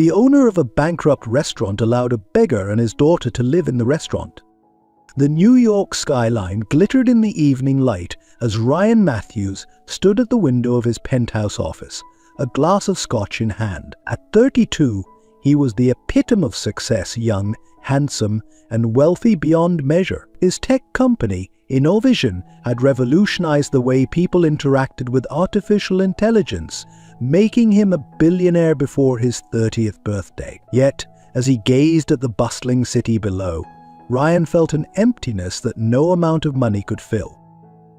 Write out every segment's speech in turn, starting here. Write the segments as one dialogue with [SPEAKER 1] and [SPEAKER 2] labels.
[SPEAKER 1] The owner of a bankrupt restaurant allowed a beggar and his daughter to live in the restaurant. The New York skyline glittered in the evening light as Ryan Matthews stood at the window of his penthouse office, a glass of scotch in hand. At 32, he was the epitome of success, young, handsome, and wealthy beyond measure. His tech company, Innovision, had revolutionized the way people interacted with artificial intelligence, making him a billionaire before his 30th birthday. Yet, as he gazed at the bustling city below, Ryan felt an emptiness that no amount of money could fill.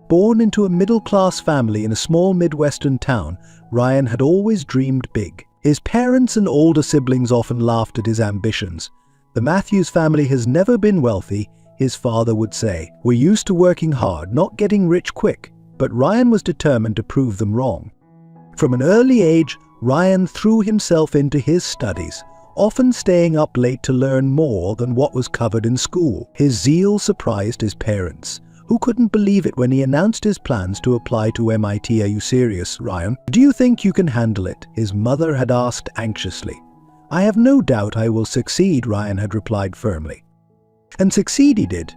[SPEAKER 1] Born into a middle-class family in a small Midwestern town, Ryan had always dreamed big. His parents and older siblings often laughed at his ambitions. "The Matthews family has never been wealthy," his father would say. "We're used to working hard, not getting rich quick." But Ryan was determined to prove them wrong. From an early age, Ryan threw himself into his studies, often staying up late to learn more than what was covered in school. His zeal surprised his parents, who couldn't believe it when he announced his plans to apply to MIT. "Are you serious, Ryan? Do you think you can handle it?" his mother had asked anxiously. "I have no doubt I will succeed," Ryan had replied firmly. And succeed he did.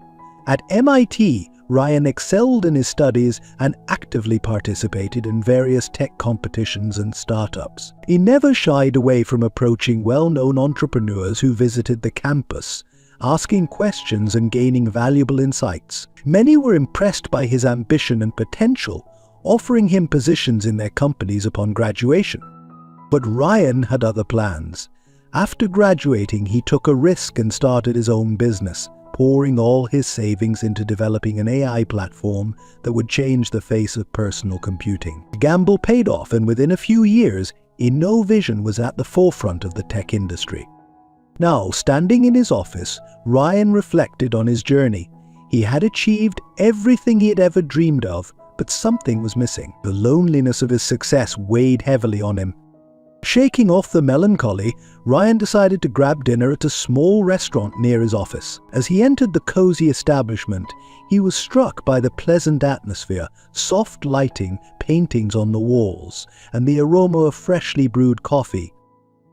[SPEAKER 1] At MIT, Ryan excelled in his studies and actively participated in various tech competitions and startups. He never shied away from approaching well-known entrepreneurs who visited the campus, asking questions and gaining valuable insights. Many were impressed by his ambition and potential, offering him positions in their companies upon graduation. But Ryan had other plans. After graduating, he took a risk and started his own business, pouring all his savings into developing an AI platform that would change the face of personal computing. The gamble paid off, and within a few years, Innovision was at the forefront of the tech industry. Now, standing in his office, Ryan reflected on his journey. He had achieved everything he had ever dreamed of, but something was missing. The loneliness of his success weighed heavily on him. Shaking off the melancholy, Ryan decided to grab dinner at a small restaurant near his office. As he entered the cozy establishment, he was struck by the pleasant atmosphere, soft lighting, paintings on the walls, and the aroma of freshly brewed coffee.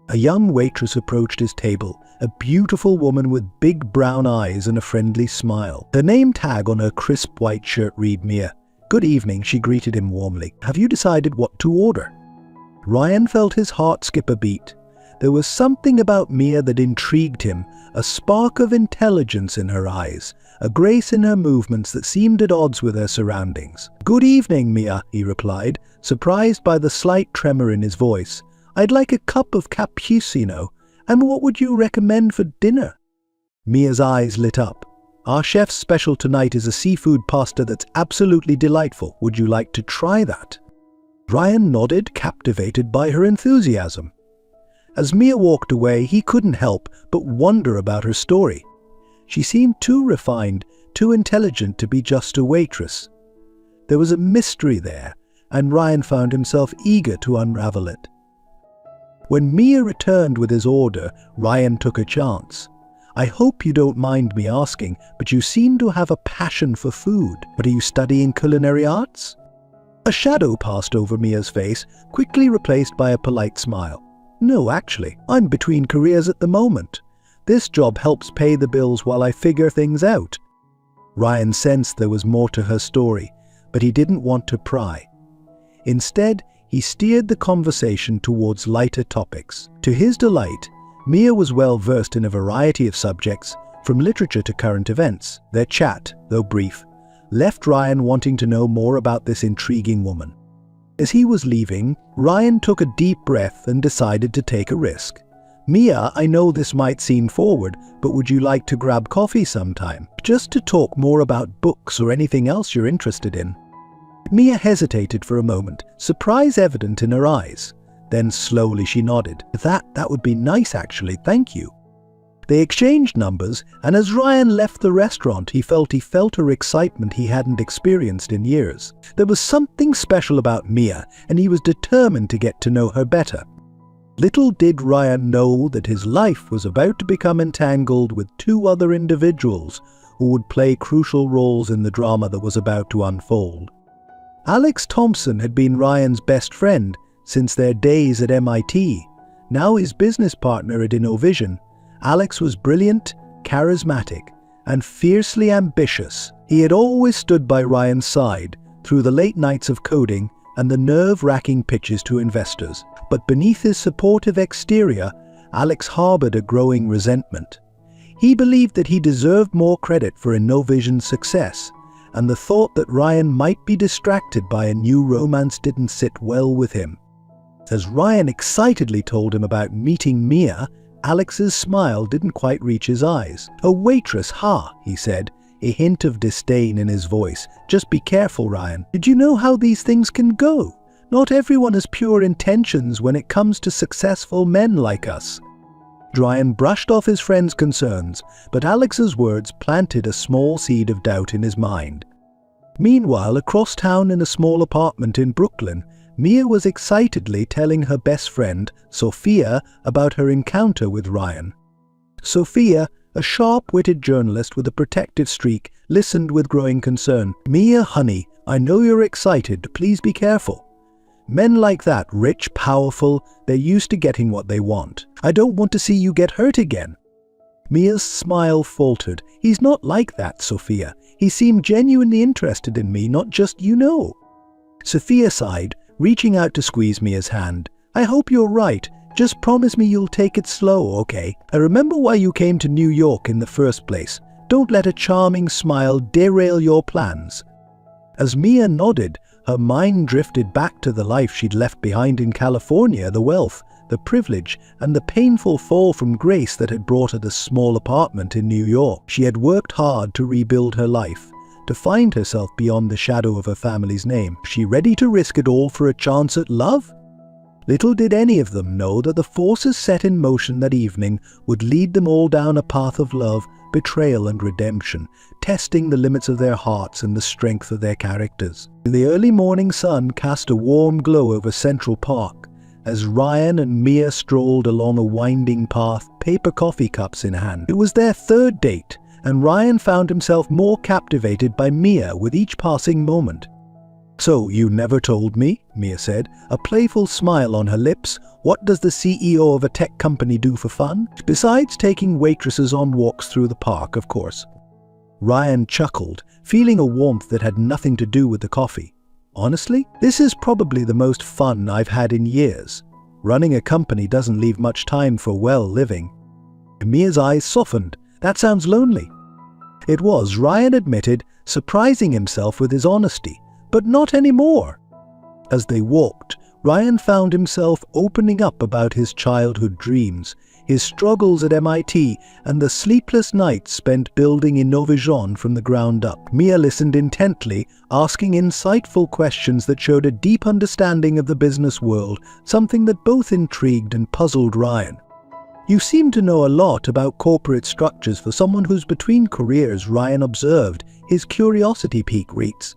[SPEAKER 1] A young waitress approached his table, a beautiful woman with big brown eyes and a friendly smile. The name tag on her crisp white shirt read Mia. "Good evening," she greeted him warmly. "Have you decided what to order?" Ryan felt his heart skip a beat. There was something about Mia that intrigued him, a spark of intelligence in her eyes, a grace in her movements that seemed at odds with her surroundings. "Good evening, Mia," he replied, surprised by the slight tremor in his voice. "I'd like a cup of cappuccino, and what would you recommend for dinner?" Mia's eyes lit up. "Our chef's special tonight is a seafood pasta that's absolutely delightful. Would you like to try that?" Ryan nodded, captivated by her enthusiasm. As Mia walked away, he couldn't help but wonder about her story. She seemed too refined, too intelligent to be just a waitress. There was a mystery there, and Ryan found himself eager to unravel it. When Mia returned with his order, Ryan took a chance. "I hope you don't mind me asking, but you seem to have a passion for food. But are you studying culinary arts?" A shadow passed over Mia's face, quickly replaced by a polite smile. "No, actually, I'm between careers at the moment. This job helps pay the bills while I figure things out." Ryan sensed there was more to her story, but he didn't want to pry. Instead, he steered the conversation towards lighter topics. To his delight, Mia was well versed in a variety of subjects, from literature to current events. Their chat, though brief, left Ryan wanting to know more about this intriguing woman. As he was leaving, Ryan took a deep breath and decided to take a risk. "Mia, I know this might seem forward, but would you like to grab coffee sometime? Just to talk more about books or anything else you're interested in?" Mia hesitated for a moment, surprise evident in her eyes. Then slowly she nodded. That would be nice actually, thank you." They exchanged numbers, and as Ryan left the restaurant, he felt her excitement he hadn't experienced in years. There was something special about Mia, and he was determined to get to know her better. Little did Ryan know that his life was about to become entangled with two other individuals who would play crucial roles in the drama that was about to unfold. Alex Thompson had been Ryan's best friend since their days at MIT. now his business partner at Innovision, Alex was brilliant, charismatic, and fiercely ambitious. He had always stood by Ryan's side through the late nights of coding and the nerve-wracking pitches to investors. But beneath his supportive exterior, Alex harbored a growing resentment. He believed that he deserved more credit for Innovision's success, and the thought that Ryan might be distracted by a new romance didn't sit well with him. As Ryan excitedly told him about meeting Mia, Alex's smile didn't quite reach his eyes. "A waitress, ha," he said, a hint of disdain in his voice. "Just be careful, Ryan. Did you know how these things can go? Not everyone has pure intentions when it comes to successful men like us." Ryan brushed off his friend's concerns, but Alex's words planted a small seed of doubt in his mind. Meanwhile, across town in a small apartment in Brooklyn, Mia was excitedly telling her best friend, Sophia, about her encounter with Ryan. Sophia, a sharp-witted journalist with a protective streak, listened with growing concern. "Mia, honey, I know you're excited. Please be careful. Men like that, rich, powerful, they're used to getting what they want. I don't want to see you get hurt again." Mia's smile faltered. "He's not like that, Sophia. He seemed genuinely interested in me, not just you know." Sophia sighed, reaching out to squeeze Mia's hand. "I hope you're right. Just promise me you'll take it slow, okay? I remember why you came to New York in the first place. Don't let a charming smile derail your plans." As Mia nodded, her mind drifted back to the life she'd left behind in California, the wealth, the privilege, and the painful fall from grace that had brought her the small apartment in New York. She had worked hard to rebuild her life, to find herself beyond the shadow of her family's name. She ready to risk it all for a chance at love? Little did any of them know that the forces set in motion that evening would lead them all down a path of love, betrayal and redemption, testing the limits of their hearts and the strength of their characters. The early morning sun cast a warm glow over Central Park as Ryan and Mia strolled along a winding path, paper coffee cups in hand. It was their third date, and Ryan found himself more captivated by Mia with each passing moment. "So, you never told me," Mia said, a playful smile on her lips. "What does the CEO of a tech company do for fun? Besides taking waitresses on walks through the park, of course." Ryan chuckled, feeling a warmth that had nothing to do with the coffee. "Honestly, this is probably the most fun I've had in years. Running a company doesn't leave much time for well living." Mia's eyes softened. "That sounds lonely." It was, Ryan admitted, surprising himself with his honesty. But not anymore. As they walked, Ryan found himself opening up about his childhood dreams, his struggles at MIT, and the sleepless nights spent building Innovision from the ground up. Mia listened intently, asking insightful questions that showed a deep understanding of the business world, something that both intrigued and puzzled Ryan. "You seem to know a lot about corporate structures for someone who's between careers," Ryan observed, his curiosity peak reeks.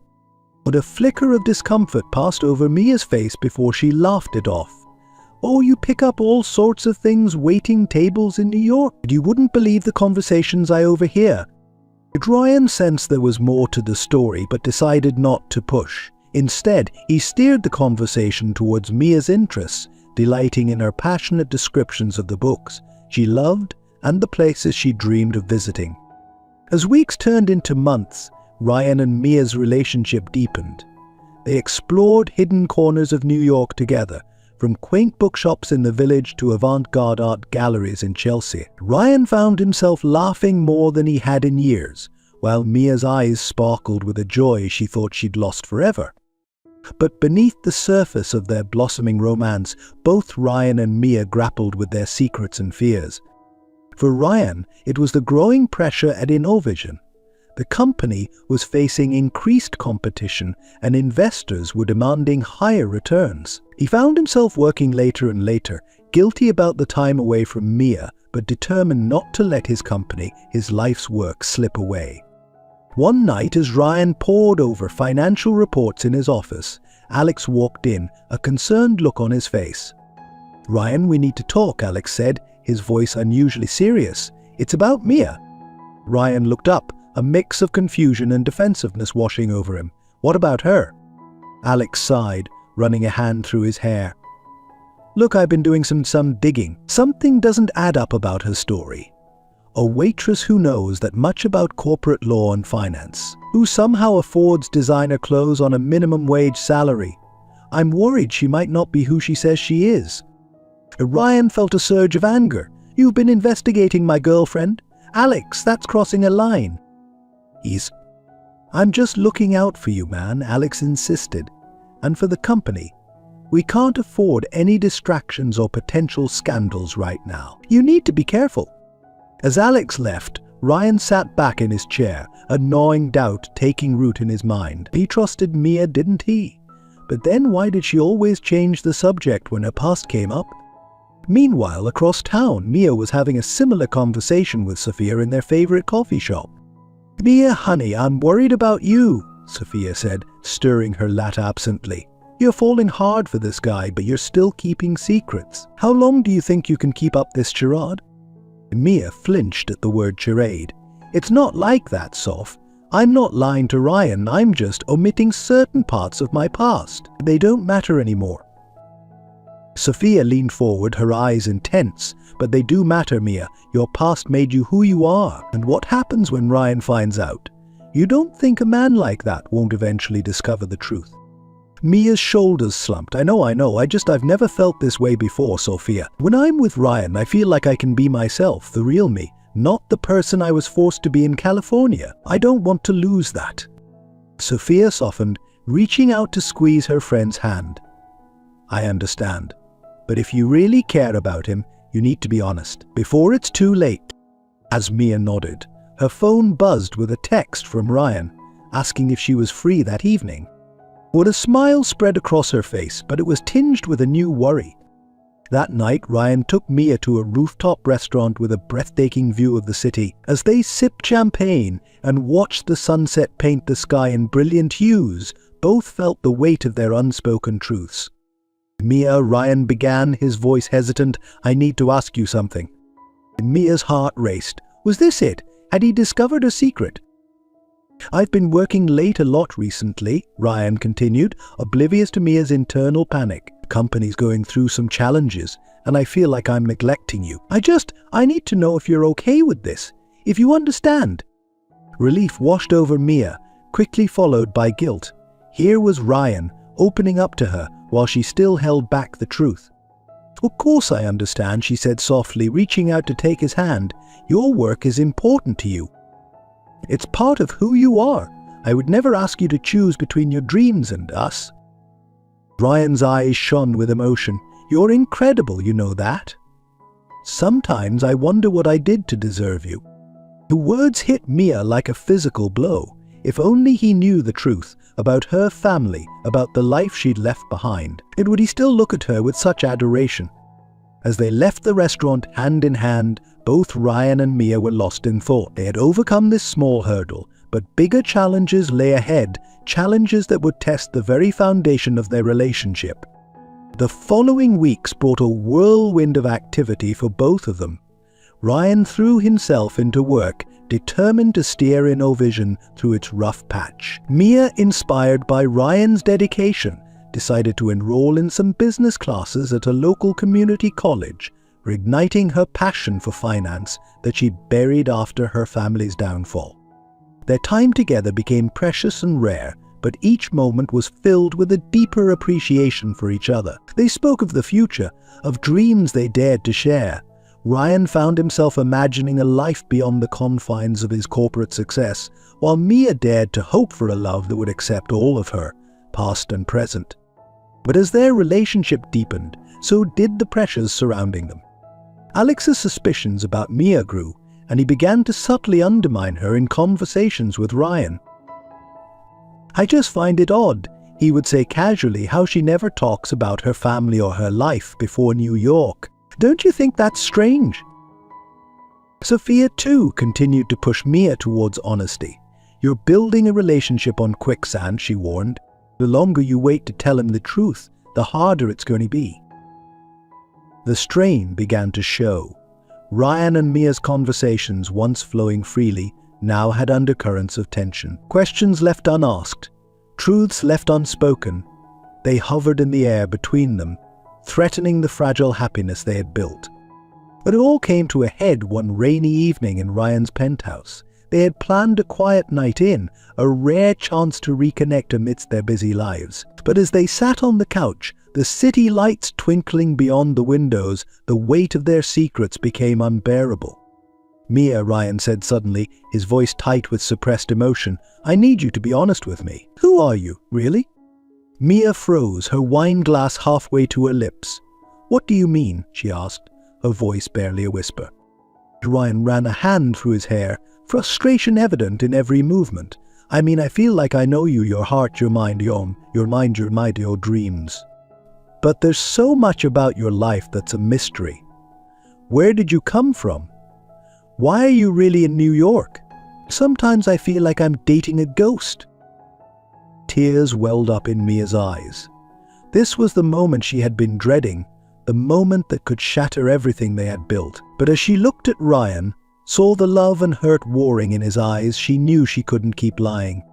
[SPEAKER 1] But a flicker of discomfort passed over Mia's face before she laughed it off. "Oh, you pick up all sorts of things waiting tables in New York. You wouldn't believe the conversations I overhear." Ryan sensed there was more to the story, but decided not to push. Instead, he steered the conversation towards Mia's interests, delighting in her passionate descriptions of the books she loved and the places she dreamed of visiting. As weeks turned into months, Ryan and Mia's relationship deepened. They explored hidden corners of New York together, from quaint bookshops in the village to avant-garde art galleries in Chelsea. Ryan found himself laughing more than he had in years, while Mia's eyes sparkled with a joy she thought she'd lost forever. But beneath the surface of their blossoming romance, both Ryan and Mia grappled with their secrets and fears. For Ryan, it was the growing pressure at Innovision. The company was facing increased competition, and investors were demanding higher returns. He found himself working later and later, guilty about the time away from Mia, but determined not to let his company, his life's work, slip away. One night, as Ryan pored over financial reports in his office, Alex walked in, a concerned look on his face. "Ryan, we need to talk," Alex said, his voice unusually serious. "It's about Mia." Ryan looked up, a mix of confusion and defensiveness washing over him. "What about her?" Alex sighed, running a hand through his hair. Look, I've been doing some digging. Something doesn't add up about her story. A waitress who knows that much about corporate law and finance, who somehow affords designer clothes on a minimum wage salary. I'm worried she might not be who she says she is. Ryan felt a surge of anger. You've been investigating my girlfriend? Alex, that's crossing a line. I'm just looking out for you, man, Alex insisted. And for the company. We can't afford any distractions or potential scandals right now. You need to be careful. As Alex left, Ryan sat back in his chair, a gnawing doubt taking root in his mind. He trusted Mia, didn't he? But then why did she always change the subject when her past came up? Meanwhile, across town, Mia was having a similar conversation with Sophia in their favorite coffee shop. Mia, honey, I'm worried about you, Sophia said, stirring her latte absently. You're falling hard for this guy, but you're still keeping secrets. How long do you think you can keep up this charade? Mia flinched at the word charade. It's not like that, Soph. I'm not lying to Ryan, I'm just omitting certain parts of my past. They don't matter anymore. Sophia leaned forward, her eyes intense. But they do matter, Mia. Your past made you who you are. And what happens when Ryan finds out? You don't think a man like that won't eventually discover the truth? Mia's shoulders slumped. I know. I've never felt this way before, Sophia. When I'm with Ryan, I feel like I can be myself, the real me, not the person I was forced to be in California. I don't want to lose that. Sophia softened, reaching out to squeeze her friend's hand. I understand. But if you really care about him, you need to be honest, before it's too late. As Mia nodded, her phone buzzed with a text from Ryan, asking if she was free that evening. A smile spread across her face, but it was tinged with a new worry. That night, Ryan took Mia to a rooftop restaurant with a breathtaking view of the city. As they sipped champagne and watched the sunset paint the sky in brilliant hues, both felt the weight of their unspoken truths. Mia, Ryan began, his voice hesitant. I need to ask you something. Mia's heart raced. Was this it? Had he discovered a secret? I've been working late a lot recently, Ryan continued, oblivious to Mia's internal panic. The company's going through some challenges, and I feel like I'm neglecting you. I need to know if you're okay with this, if you understand. Relief washed over Mia, quickly followed by guilt. Here was Ryan, opening up to her, while she still held back the truth. Of course I understand, she said softly, reaching out to take his hand. Your work is important to you. It's part of who you are. I would never ask you to choose between your dreams and us. Ryan's eyes shone with emotion. You're incredible, you know that. Sometimes I wonder what I did to deserve you. The words hit Mia like a physical blow. If only he knew the truth about her family, about the life she'd left behind, would he still look at her with such adoration? As they left the restaurant hand in hand, both Ryan and Mia were lost in thought. They had overcome this small hurdle, but bigger challenges lay ahead, challenges that would test the very foundation of their relationship. The following weeks brought a whirlwind of activity for both of them. Ryan threw himself into work, determined to steer InnoVision through its rough patch. Mia, inspired by Ryan's dedication, decided to enroll in some business classes at a local community college, reigniting her passion for finance that she'd buried after her family's downfall. Their time together became precious and rare, but each moment was filled with a deeper appreciation for each other. They spoke of the future, of dreams they dared to share. Ryan found himself imagining a life beyond the confines of his corporate success, while Mia dared to hope for a love that would accept all of her, past and present. But as their relationship deepened, so did the pressures surrounding them. Alex's suspicions about Mia grew, and he began to subtly undermine her in conversations with Ryan. I just find it odd, he would say casually, how she never talks about her family or her life before New York. Don't you think that's strange? Sophia, too, continued to push Mia towards honesty. You're building a relationship on quicksand, she warned. The longer you wait to tell him the truth, the harder it's going to be. The strain began to show. Ryan and Mia's conversations, once flowing freely, now had undercurrents of tension. Questions left unasked, truths left unspoken. They hovered in the air between them, threatening the fragile happiness they had built. But it all came to a head one rainy evening in Ryan's penthouse. They had planned a quiet night in, a rare chance to reconnect amidst their busy lives. But as they sat on the couch, the city lights twinkling beyond the windows, the weight of their secrets became unbearable. "Mia," Ryan said suddenly, his voice tight with suppressed emotion, "I need you to be honest with me. Who are you, really?" Mia froze, her wine glass halfway to her lips. "What do you mean?" she asked, her voice barely a whisper. Ryan ran a hand through his hair, frustration evident in every movement. "I mean, I feel like I know you, your heart, your mind, your dreams. But there's so much about your life that's a mystery. Where did you come from? Why are you really in New York? Sometimes I feel like I'm dating a ghost." Tears welled up in Mia's eyes. This was the moment she had been dreading, the moment that could shatter everything they had built. But as she looked at Ryan, saw the love and hurt warring in his eyes, she knew she couldn't keep lying.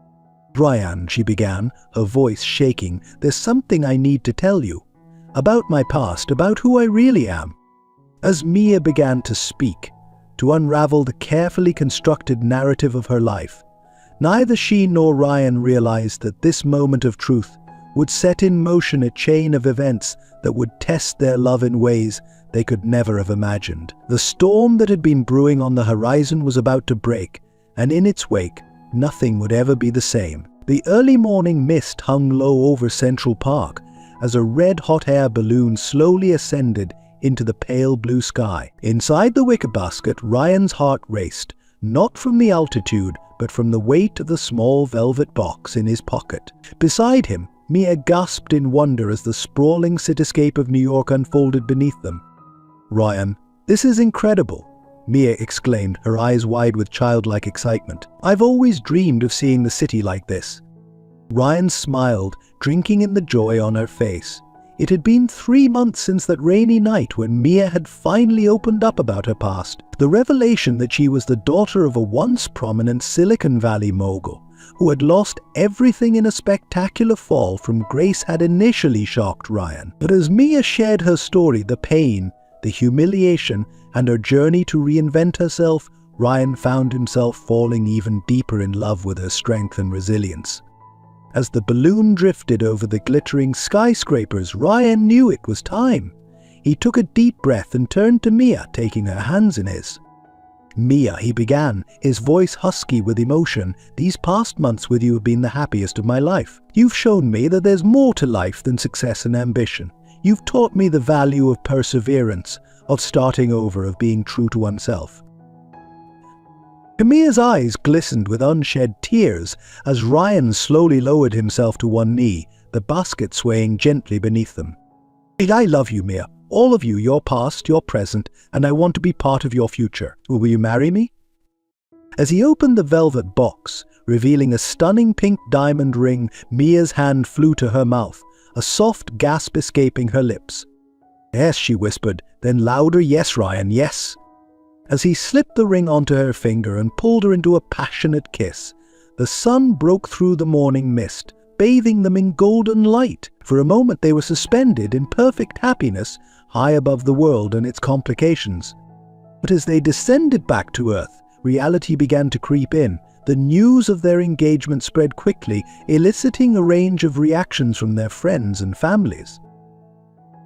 [SPEAKER 1] "Ryan," she began, her voice shaking, "there's something I need to tell you. About my past, about who I really am." As Mia began to speak, to unravel the carefully constructed narrative of her life, neither she nor Ryan realized that this moment of truth would set in motion a chain of events that would test their love in ways they could never have imagined. The storm that had been brewing on the horizon was about to break, and in its wake, nothing would ever be the same. The early morning mist hung low over Central Park as a red-hot air balloon slowly ascended into the pale blue sky. Inside the wicker basket, Ryan's heart raced, not from the altitude, but from the weight of the small velvet box in his pocket. Beside him, Mia gasped in wonder as the sprawling cityscape of New York unfolded beneath them. "Ryan, this is incredible," Mia exclaimed, her eyes wide with childlike excitement. "I've always dreamed of seeing the city like this." Ryan smiled, drinking in the joy on her face. It had been 3 months since that rainy night when Mia had finally opened up about her past. The revelation that she was the daughter of a once prominent Silicon Valley mogul who had lost everything in a spectacular fall from grace had initially shocked Ryan. But as Mia shared her story, the pain, the humiliation, and her journey to reinvent herself, Ryan found himself falling even deeper in love with her strength and resilience. As the balloon drifted over the glittering skyscrapers, Ryan knew it was time. He took a deep breath and turned to Mia, taking her hands in his. "Mia," he began, his voice husky with emotion, "these past months with you have been the happiest of my life. You've shown me that there's more to life than success and ambition. You've taught me the value of perseverance, of starting over, of being true to oneself." Mia's eyes glistened with unshed tears as Ryan slowly lowered himself to one knee, the basket swaying gently beneath them. "I love you, Mia. All of you, your past, your present, and I want to be part of your future. Will you marry me?" As he opened the velvet box, revealing a stunning pink diamond ring, Mia's hand flew to her mouth, a soft gasp escaping her lips. "Yes," she whispered, then louder, "Yes, Ryan, yes." As he slipped the ring onto her finger and pulled her into a passionate kiss, the sun broke through the morning mist, bathing them in golden light. For a moment they were suspended in perfect happiness, high above the world and its complications. But as they descended back to earth, reality began to creep in. The news of their engagement spread quickly, eliciting a range of reactions from their friends and families.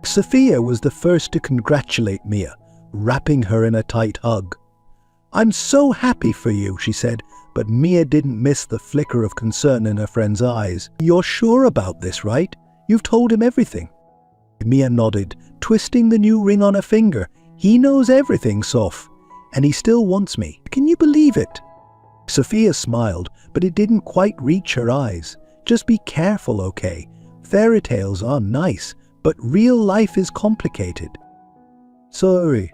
[SPEAKER 1] Sophia was the first to congratulate Mia, wrapping her in a tight hug. "I'm so happy for you," she said, but Mia didn't miss the flicker of concern in her friend's eyes. "You're sure about this, right? You've told him everything?" Mia nodded, twisting the new ring on her finger. "He knows everything, Soph, and he still wants me. Can you believe it?" Sophia smiled, but it didn't quite reach her eyes. "Just be careful, okay? Fairy tales are nice, but real life is complicated." "Sorry."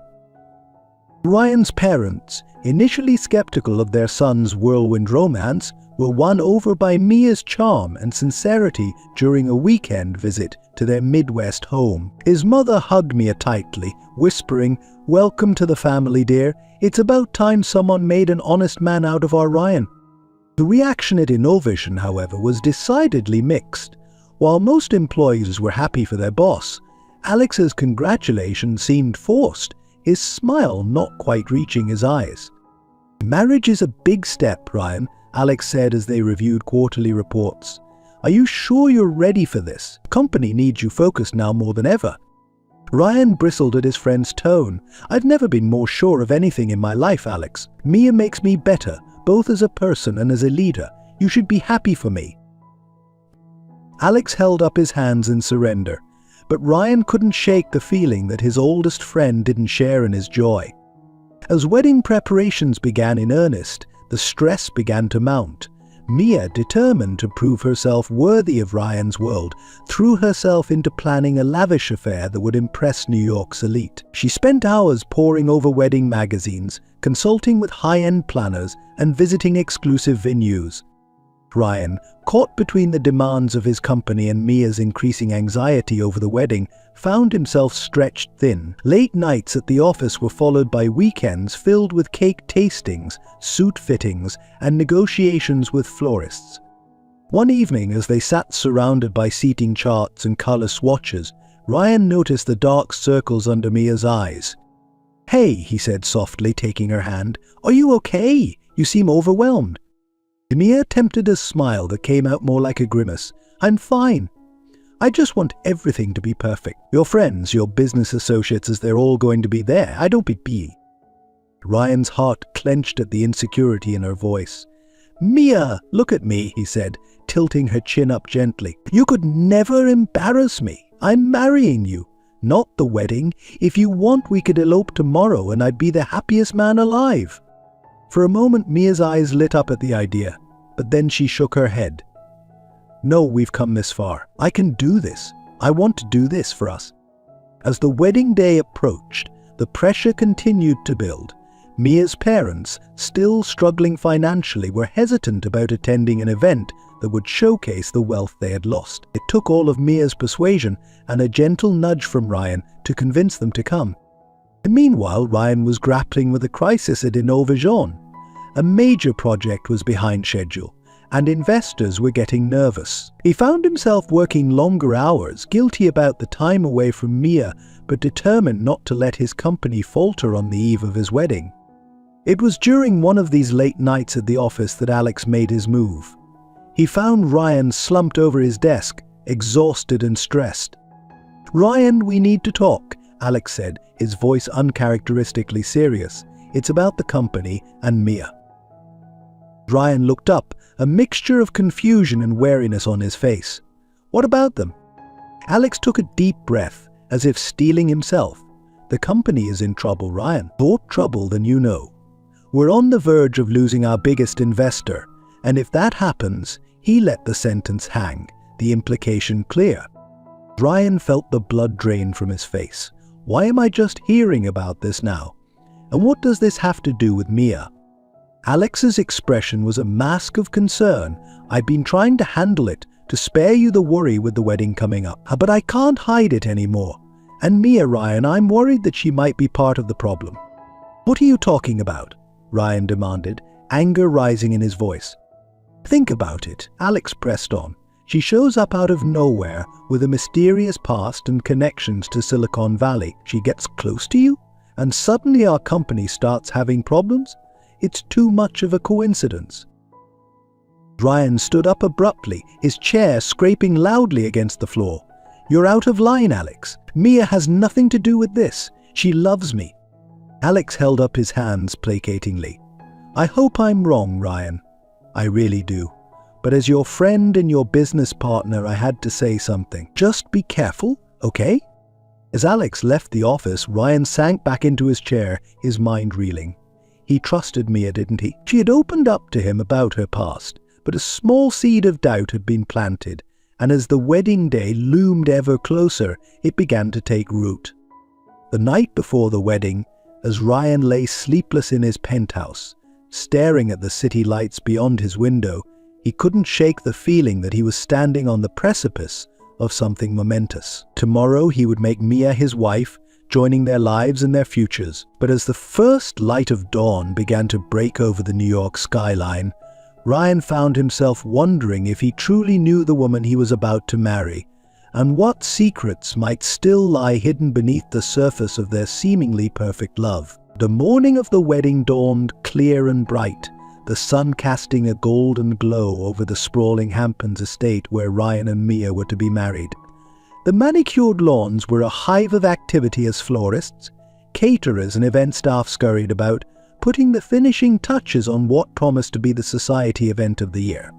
[SPEAKER 1] Ryan's parents, initially skeptical of their son's whirlwind romance, were won over by Mia's charm and sincerity during a weekend visit to their Midwest home. His mother hugged Mia tightly, whispering, "Welcome to the family, dear. It's about time someone made an honest man out of our Ryan." The reaction at Innovision, however, was decidedly mixed. While most employees were happy for their boss, Alex's congratulations seemed forced, his smile not quite reaching his eyes. "Marriage is a big step, Ryan," Alex said as they reviewed quarterly reports. "Are you sure you're ready for this? The company needs you focused now more than ever." Ryan bristled at his friend's tone. "I've never been more sure of anything in my life, Alex. Mia makes me better, both as a person and as a leader. You should be happy for me." Alex held up his hands in surrender, but Ryan couldn't shake the feeling that his oldest friend didn't share in his joy. As wedding preparations began in earnest, the stress began to mount. Mia, determined to prove herself worthy of Ryan's world, threw herself into planning a lavish affair that would impress New York's elite. She spent hours poring over wedding magazines, consulting with high-end planners, and visiting exclusive venues. Ryan, caught between the demands of his company and Mia's increasing anxiety over the wedding, found himself stretched thin. Late nights at the office were followed by weekends filled with cake tastings, suit fittings, and negotiations with florists. One evening, as they sat surrounded by seating charts and color swatches, Ryan noticed the dark circles under Mia's eyes. "Hey," he said softly, taking her hand, "are you okay? You seem overwhelmed." Mia attempted a smile that came out more like a grimace. "I'm fine. I just want everything to be perfect. Your friends, your business associates, as they're all going to be there. I don't be." Ryan's heart clenched at the insecurity in her voice. "Mia, look at me," he said, tilting her chin up gently. "You could never embarrass me. I'm marrying you, not the wedding. If you want, we could elope tomorrow and I'd be the happiest man alive." For a moment, Mia's eyes lit up at the idea, but then she shook her head. "No, we've come this far. I can do this. I want to do this for us." As the wedding day approached, the pressure continued to build. Mia's parents, still struggling financially, were hesitant about attending an event that would showcase the wealth they had lost. It took all of Mia's persuasion and a gentle nudge from Ryan to convince them to come. Meanwhile, Ryan was grappling with a crisis at Innovajon. A major project was behind schedule, and investors were getting nervous. He found himself working longer hours, guilty about the time away from Mia, but determined not to let his company falter on the eve of his wedding. It was during one of these late nights at the office that Alex made his move. He found Ryan slumped over his desk, exhausted and stressed. "Ryan, we need to talk," Alex said, his voice uncharacteristically serious. "It's about the company and Mia." Ryan looked up, a mixture of confusion and wariness on his face. "What about them?" Alex took a deep breath, as if steeling himself. "The company is in trouble, Ryan. More trouble than you know. We're on the verge of losing our biggest investor, and if that happens," he let the sentence hang, the implication clear. Ryan felt the blood drain from his face. "Why am I just hearing about this now? And what does this have to do with Mia?" Alex's expression was a mask of concern. "I've been trying to handle it, to spare you the worry with the wedding coming up. But I can't hide it anymore. And Mia, Ryan, I'm worried that she might be part of the problem." "What are you talking about?" Ryan demanded, anger rising in his voice. "Think about it," Alex pressed on. "She shows up out of nowhere with a mysterious past and connections to Silicon Valley. She gets close to you, and suddenly our company starts having problems? It's too much of a coincidence." Ryan stood up abruptly, his chair scraping loudly against the floor. "You're out of line, Alex. Mia has nothing to do with this. She loves me." Alex held up his hands placatingly. "I hope I'm wrong, Ryan. I really do. But as your friend and your business partner, I had to say something. Just be careful, okay?" As Alex left the office, Ryan sank back into his chair, his mind reeling. He trusted Mia, didn't he? She had opened up to him about her past, but a small seed of doubt had been planted, and as the wedding day loomed ever closer, it began to take root. The night before the wedding, as Ryan lay sleepless in his penthouse, staring at the city lights beyond his window, he couldn't shake the feeling that he was standing on the precipice of something momentous. Tomorrow he would make Mia his wife, joining their lives and their futures. But as the first light of dawn began to break over the New York skyline, Ryan found himself wondering if he truly knew the woman he was about to marry. and what secrets might still lie hidden beneath the surface of their seemingly perfect love. The morning of the wedding dawned clear and bright, the sun casting a golden glow over the sprawling Hamptons estate where Ryan and Mia were to be married. The manicured lawns were a hive of activity as florists, caterers and event staff scurried about, putting the finishing touches on what promised to be the society event of the year.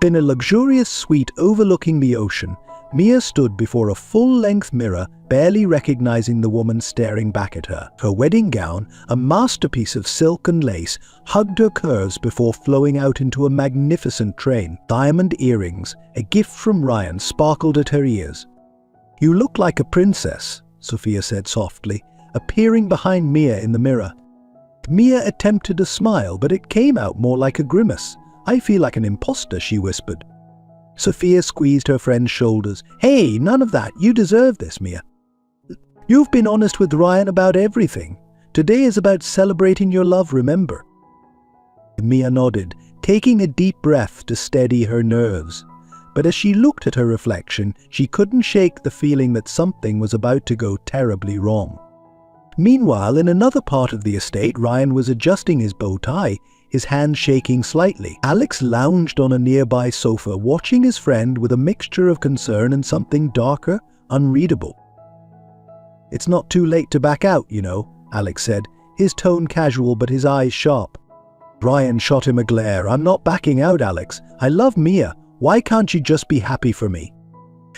[SPEAKER 1] In a luxurious suite overlooking the ocean, Mia stood before a full-length mirror, barely recognizing the woman staring back at her. Her wedding gown, a masterpiece of silk and lace, hugged her curves before flowing out into a magnificent train. Diamond earrings, a gift from Ryan, sparkled at her ears. "You look like a princess," Sophia said softly, appearing behind Mia in the mirror. Mia attempted a smile, but it came out more like a grimace. "I feel like an imposter," she whispered. Sophia squeezed her friend's shoulders. "Hey, none of that. You deserve this, Mia. You've been honest with Ryan about everything. Today is about celebrating your love, remember?" Mia nodded, taking a deep breath to steady her nerves. But as she looked at her reflection, she couldn't shake the feeling that something was about to go terribly wrong. Meanwhile, in another part of the estate, Ryan was adjusting his bow tie, his hand shaking slightly. Alex lounged on a nearby sofa, watching his friend with a mixture of concern and something darker, unreadable. "It's not too late to back out, you know," Alex said, his tone casual but his eyes sharp. Ryan shot him a glare. "I'm not backing out, Alex. I love Mia. Why can't you just be happy for me?"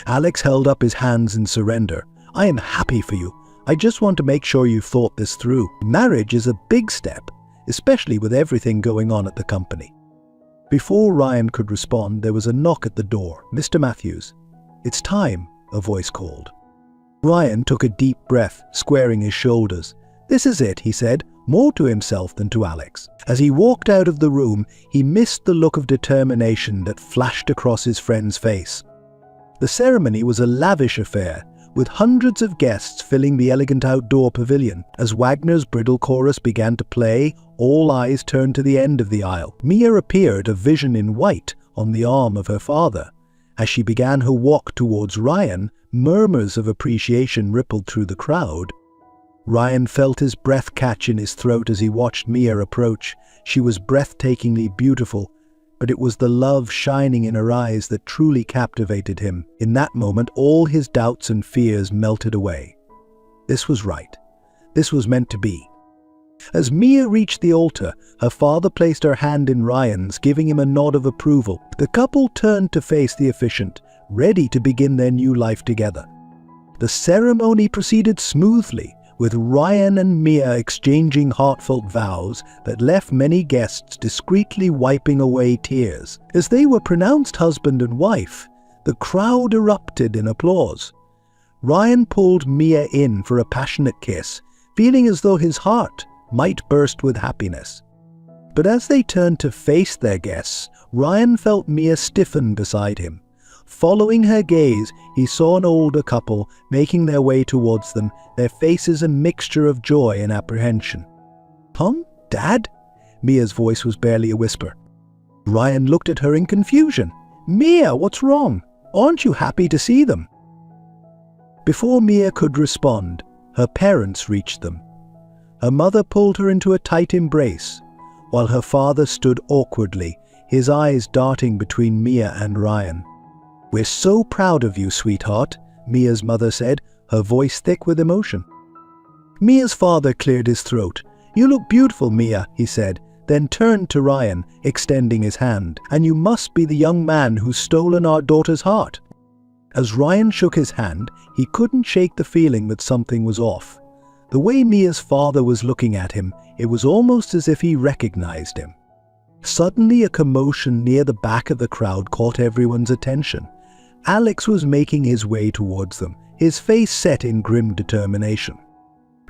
[SPEAKER 1] Alex held up his hands in surrender. "I am happy for you. I just want to make sure you've thought this through. Marriage is a big step, especially with everything going on at the company." Before Ryan could respond, there was a knock at the door. "Mr. Matthews." "It's time," a voice called. Ryan took a deep breath, squaring his shoulders. "This is it," he said, more to himself than to Alex. As he walked out of the room, he missed the look of determination that flashed across his friend's face. The ceremony was a lavish affair, with hundreds of guests filling the elegant outdoor pavilion. As Wagner's bridal chorus began to play, all eyes turned to the end of the aisle. Mia appeared, a vision in white, on the arm of her father. As she began her walk towards Ryan, murmurs of appreciation rippled through the crowd. Ryan felt his breath catch in his throat as he watched Mia approach. She was breathtakingly beautiful, but it was the love shining in her eyes that truly captivated him. In that moment, all his doubts and fears melted away. This was right. This was meant to be. As Mia reached the altar, her father placed her hand in Ryan's, giving him a nod of approval. The couple turned to face the officiant, ready to begin their new life together. The ceremony proceeded smoothly, with Ryan and Mia exchanging heartfelt vows that left many guests discreetly wiping away tears. As they were pronounced husband and wife, the crowd erupted in applause. Ryan pulled Mia in for a passionate kiss, feeling as though his heart might burst with happiness. But as they turned to face their guests, Ryan felt Mia stiffen beside him. Following her gaze, he saw an older couple making their way towards them, their faces a mixture of joy and apprehension. "Tom? Dad?" Mia's voice was barely a whisper. Ryan looked at her in confusion. "Mia, what's wrong? Aren't you happy to see them?" Before Mia could respond, her parents reached them. Her mother pulled her into a tight embrace, while her father stood awkwardly, his eyes darting between Mia and Ryan. "We're so proud of you, sweetheart," Mia's mother said, her voice thick with emotion. Mia's father cleared his throat. "You look beautiful, Mia," he said, then turned to Ryan, extending his hand. "And you must be the young man who's stolen our daughter's heart." As Ryan shook his hand, he couldn't shake the feeling that something was off. The way Mia's father was looking at him, it was almost as if he recognized him. Suddenly, a commotion near the back of the crowd caught everyone's attention. Alex was making his way towards them, his face set in grim determination.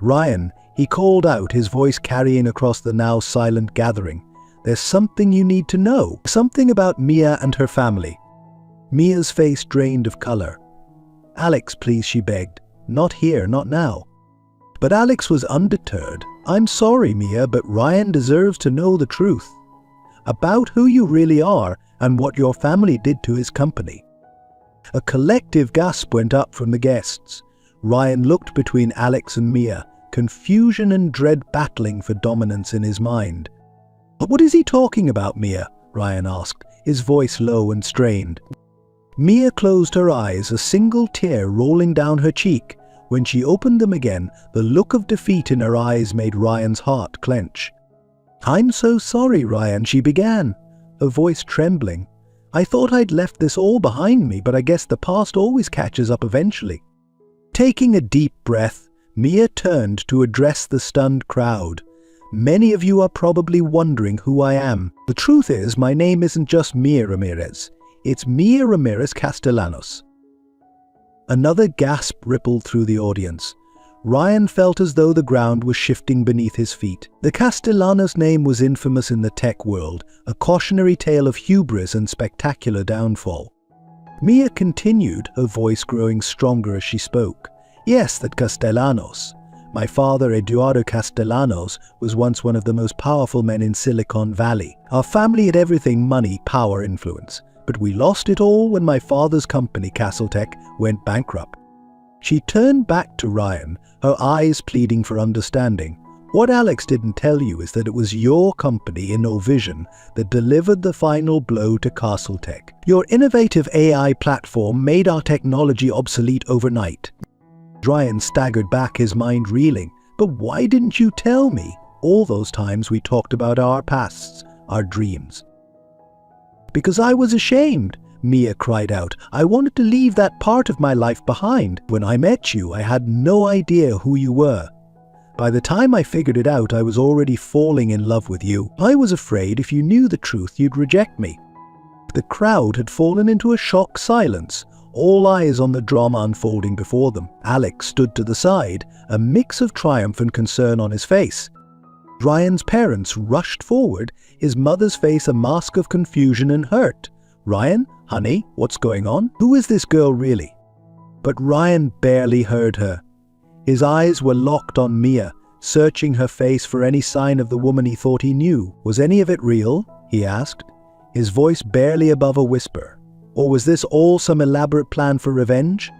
[SPEAKER 1] "Ryan," he called out, his voice carrying across the now silent gathering. "There's something you need to know. Something about Mia and her family." Mia's face drained of color. "Alex, please," she begged. "Not here, not now." But Alex was undeterred. "I'm sorry, Mia, but Ryan deserves to know the truth about who you really are and what your family did to his company." A collective gasp went up from the guests. Ryan looked between Alex and Mia, confusion and dread battling for dominance in his mind. "What is he talking about, Mia?" Ryan asked, his voice low and strained. Mia closed her eyes, a single tear rolling down her cheek. When she opened them again, the look of defeat in her eyes made Ryan's heart clench. "I'm so sorry, Ryan," she began, her voice trembling. "I thought I'd left this all behind me, but I guess the past always catches up eventually." Taking a deep breath, Mia turned to address the stunned crowd. "Many of you are probably wondering who I am. The truth is, my name isn't just Mia Ramirez. It's Mia Ramirez Castellanos." Another gasp rippled through the audience. Ryan felt as though the ground was shifting beneath his feet. The Castellanos name was infamous in the tech world, a cautionary tale of hubris and spectacular downfall. Mia continued, her voice growing stronger as she spoke. "Yes, that Castellanos. My father, Eduardo Castellanos, was once one of the most powerful men in Silicon Valley. Our family had everything: money, power, influence. But we lost it all when my father's company, Castletech, went bankrupt." She turned back to Ryan, her eyes pleading for understanding. "What Alex didn't tell you is that it was your company, InnoVision, that delivered the final blow to Castletech. Your innovative AI platform made our technology obsolete overnight." Ryan staggered back, his mind reeling. "But why didn't you tell me? All those times we talked about our pasts, our dreams." "Because I was ashamed," Mia cried out. "I wanted to leave that part of my life behind. When I met you, I had no idea who you were. By the time I figured it out, I was already falling in love with you. I was afraid if you knew the truth, you'd reject me." The crowd had fallen into a shocked silence, all eyes on the drama unfolding before them. Alex stood to the side, a mix of triumph and concern on his face. Ryan's parents rushed forward, his mother's face a mask of confusion and hurt. "Ryan, honey, what's going on? Who is this girl really?" But Ryan barely heard her. His eyes were locked on Mia, searching her face for any sign of the woman he thought he knew. "Was any of it real?" he asked, his voice barely above a whisper. "Or was this all some elaborate plan for revenge?"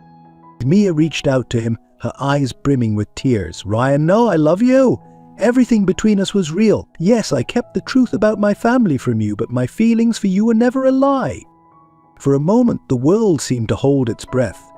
[SPEAKER 1] Mia reached out to him, her eyes brimming with tears. "Ryan, no, I love you. Everything between us was real. Yes, I kept the truth about my family from you, but my feelings for you were never a lie." For a moment, the world seemed to hold its breath.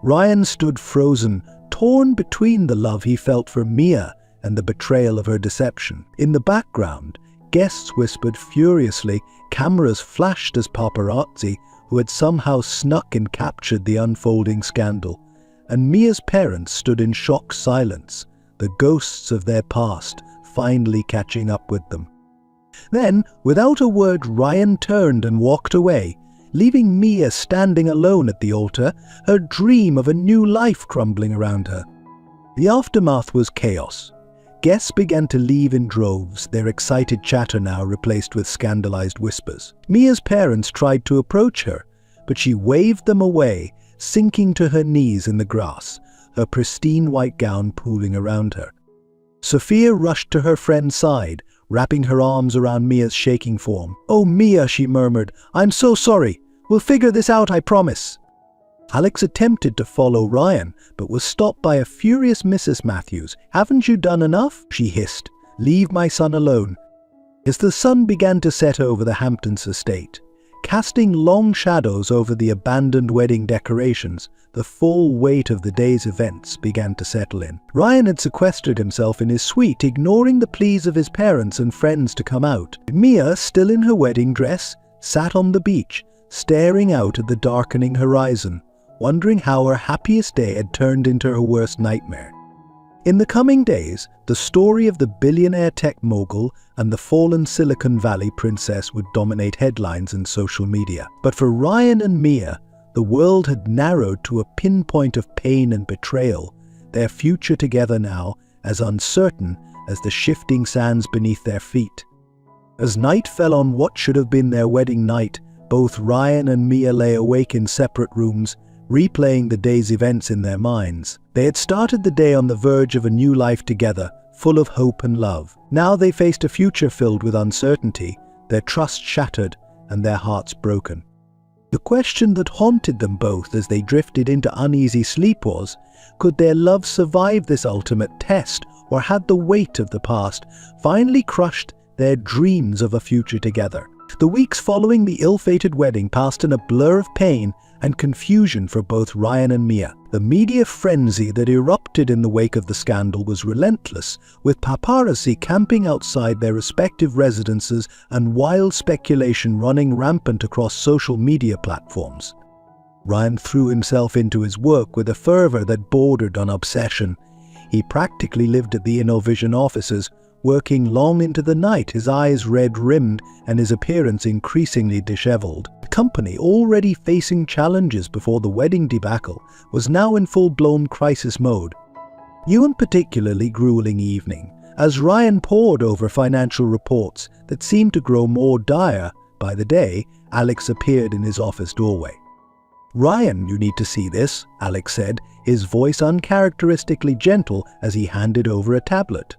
[SPEAKER 1] Ryan stood frozen, torn between the love he felt for Mia and the betrayal of her deception. In the background, guests whispered furiously, cameras flashed as paparazzi who had somehow snuck and captured the unfolding scandal, and Mia's parents stood in shocked silence, the ghosts of their past finally catching up with them. Then, without a word, Ryan turned and walked away, leaving Mia standing alone at the altar, her dream of a new life crumbling around her. The aftermath was chaos. Guests began to leave in droves, their excited chatter now replaced with scandalized whispers. Mia's parents tried to approach her, but she waved them away, sinking to her knees in the grass, her pristine white gown pooling around her. Sophia rushed to her friend's side, wrapping her arms around Mia's shaking form. "Oh, Mia," she murmured, "I'm so sorry. We'll figure this out, I promise." Alex attempted to follow Ryan, but was stopped by a furious Mrs. Matthews. "Haven't you done enough?" she hissed. "Leave my son alone." As the sun began to set over the Hamptons estate, casting long shadows over the abandoned wedding decorations, the full weight of the day's events began to settle in. Ryan had sequestered himself in his suite, ignoring the pleas of his parents and friends to come out. Mia, still in her wedding dress, sat on the beach, staring out at the darkening horizon, wondering how her happiest day had turned into her worst nightmare. In the coming days, the story of the billionaire tech mogul and the fallen Silicon Valley princess would dominate headlines and social media. But for Ryan and Mia, the world had narrowed to a pinpoint of pain and betrayal, their future together now as uncertain as the shifting sands beneath their feet. As night fell on what should have been their wedding night, both Ryan and Mia lay awake in separate rooms, replaying the day's events in their minds. They had started the day on the verge of a new life together, full of hope and love. Now they faced a future filled with uncertainty, their trust shattered and their hearts broken. The question that haunted them both as they drifted into uneasy sleep was, could their love survive this ultimate test, or had the weight of the past finally crushed their dreams of a future together? The weeks following the ill-fated wedding passed in a blur of pain and confusion for both Ryan and Mia. The media frenzy that erupted in the wake of the scandal was relentless, with paparazzi camping outside their respective residences and wild speculation running rampant across social media platforms. Ryan threw himself into his work with a fervor that bordered on obsession. He practically lived at the InnoVision offices, working long into the night, his eyes red-rimmed and his appearance increasingly disheveled. The company, already facing challenges before the wedding debacle, was now in full-blown crisis mode. One particularly grueling evening, as Ryan pored over financial reports that seemed to grow more dire by the day, Alex appeared in his office doorway. "Ryan, you need to see this," Alex said, his voice uncharacteristically gentle as he handed over a tablet.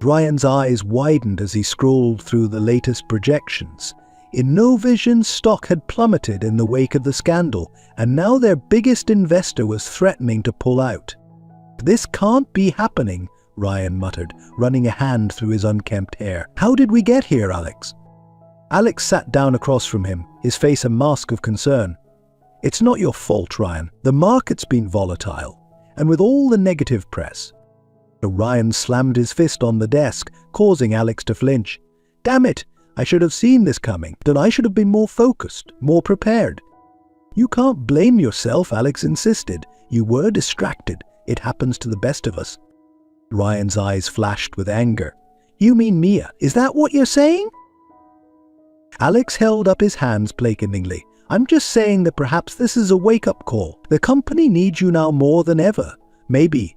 [SPEAKER 1] Ryan's eyes widened as he scrolled through the latest projections. InnoVision's stock had plummeted in the wake of the scandal, and now their biggest investor was threatening to pull out. "This can't be happening," Ryan muttered, running a hand through his unkempt hair. "How did we get here, Alex?" Alex sat down across from him, his face a mask of concern. "It's not your fault, Ryan. The market's been volatile, and with all the negative press." Ryan slammed his fist on the desk, causing Alex to flinch. "Damn it! I should have seen this coming. Then I should have been more focused, more prepared." "You can't blame yourself," Alex insisted. "You were distracted. It happens to the best of us." Ryan's eyes flashed with anger. "You mean Mia? Is that what you're saying?" Alex held up his hands placardly. "I'm just saying that perhaps this is a wake-up call. The company needs you now more than ever. Maybe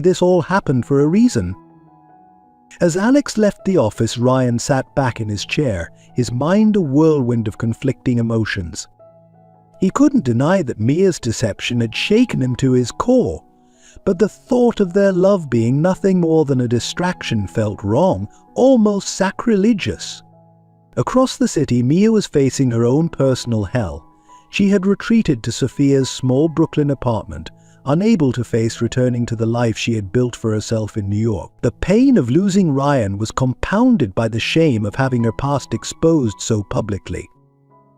[SPEAKER 1] this all happened for a reason." As Alex left the office, Ryan sat back in his chair, his mind a whirlwind of conflicting emotions. He couldn't deny that Mia's deception had shaken him to his core, but the thought of their love being nothing more than a distraction felt wrong, almost sacrilegious. Across the city, Mia was facing her own personal hell. She had retreated to Sophia's small Brooklyn apartment, unable to face returning to the life she had built for herself in New York. The pain of losing Ryan was compounded by the shame of having her past exposed so publicly.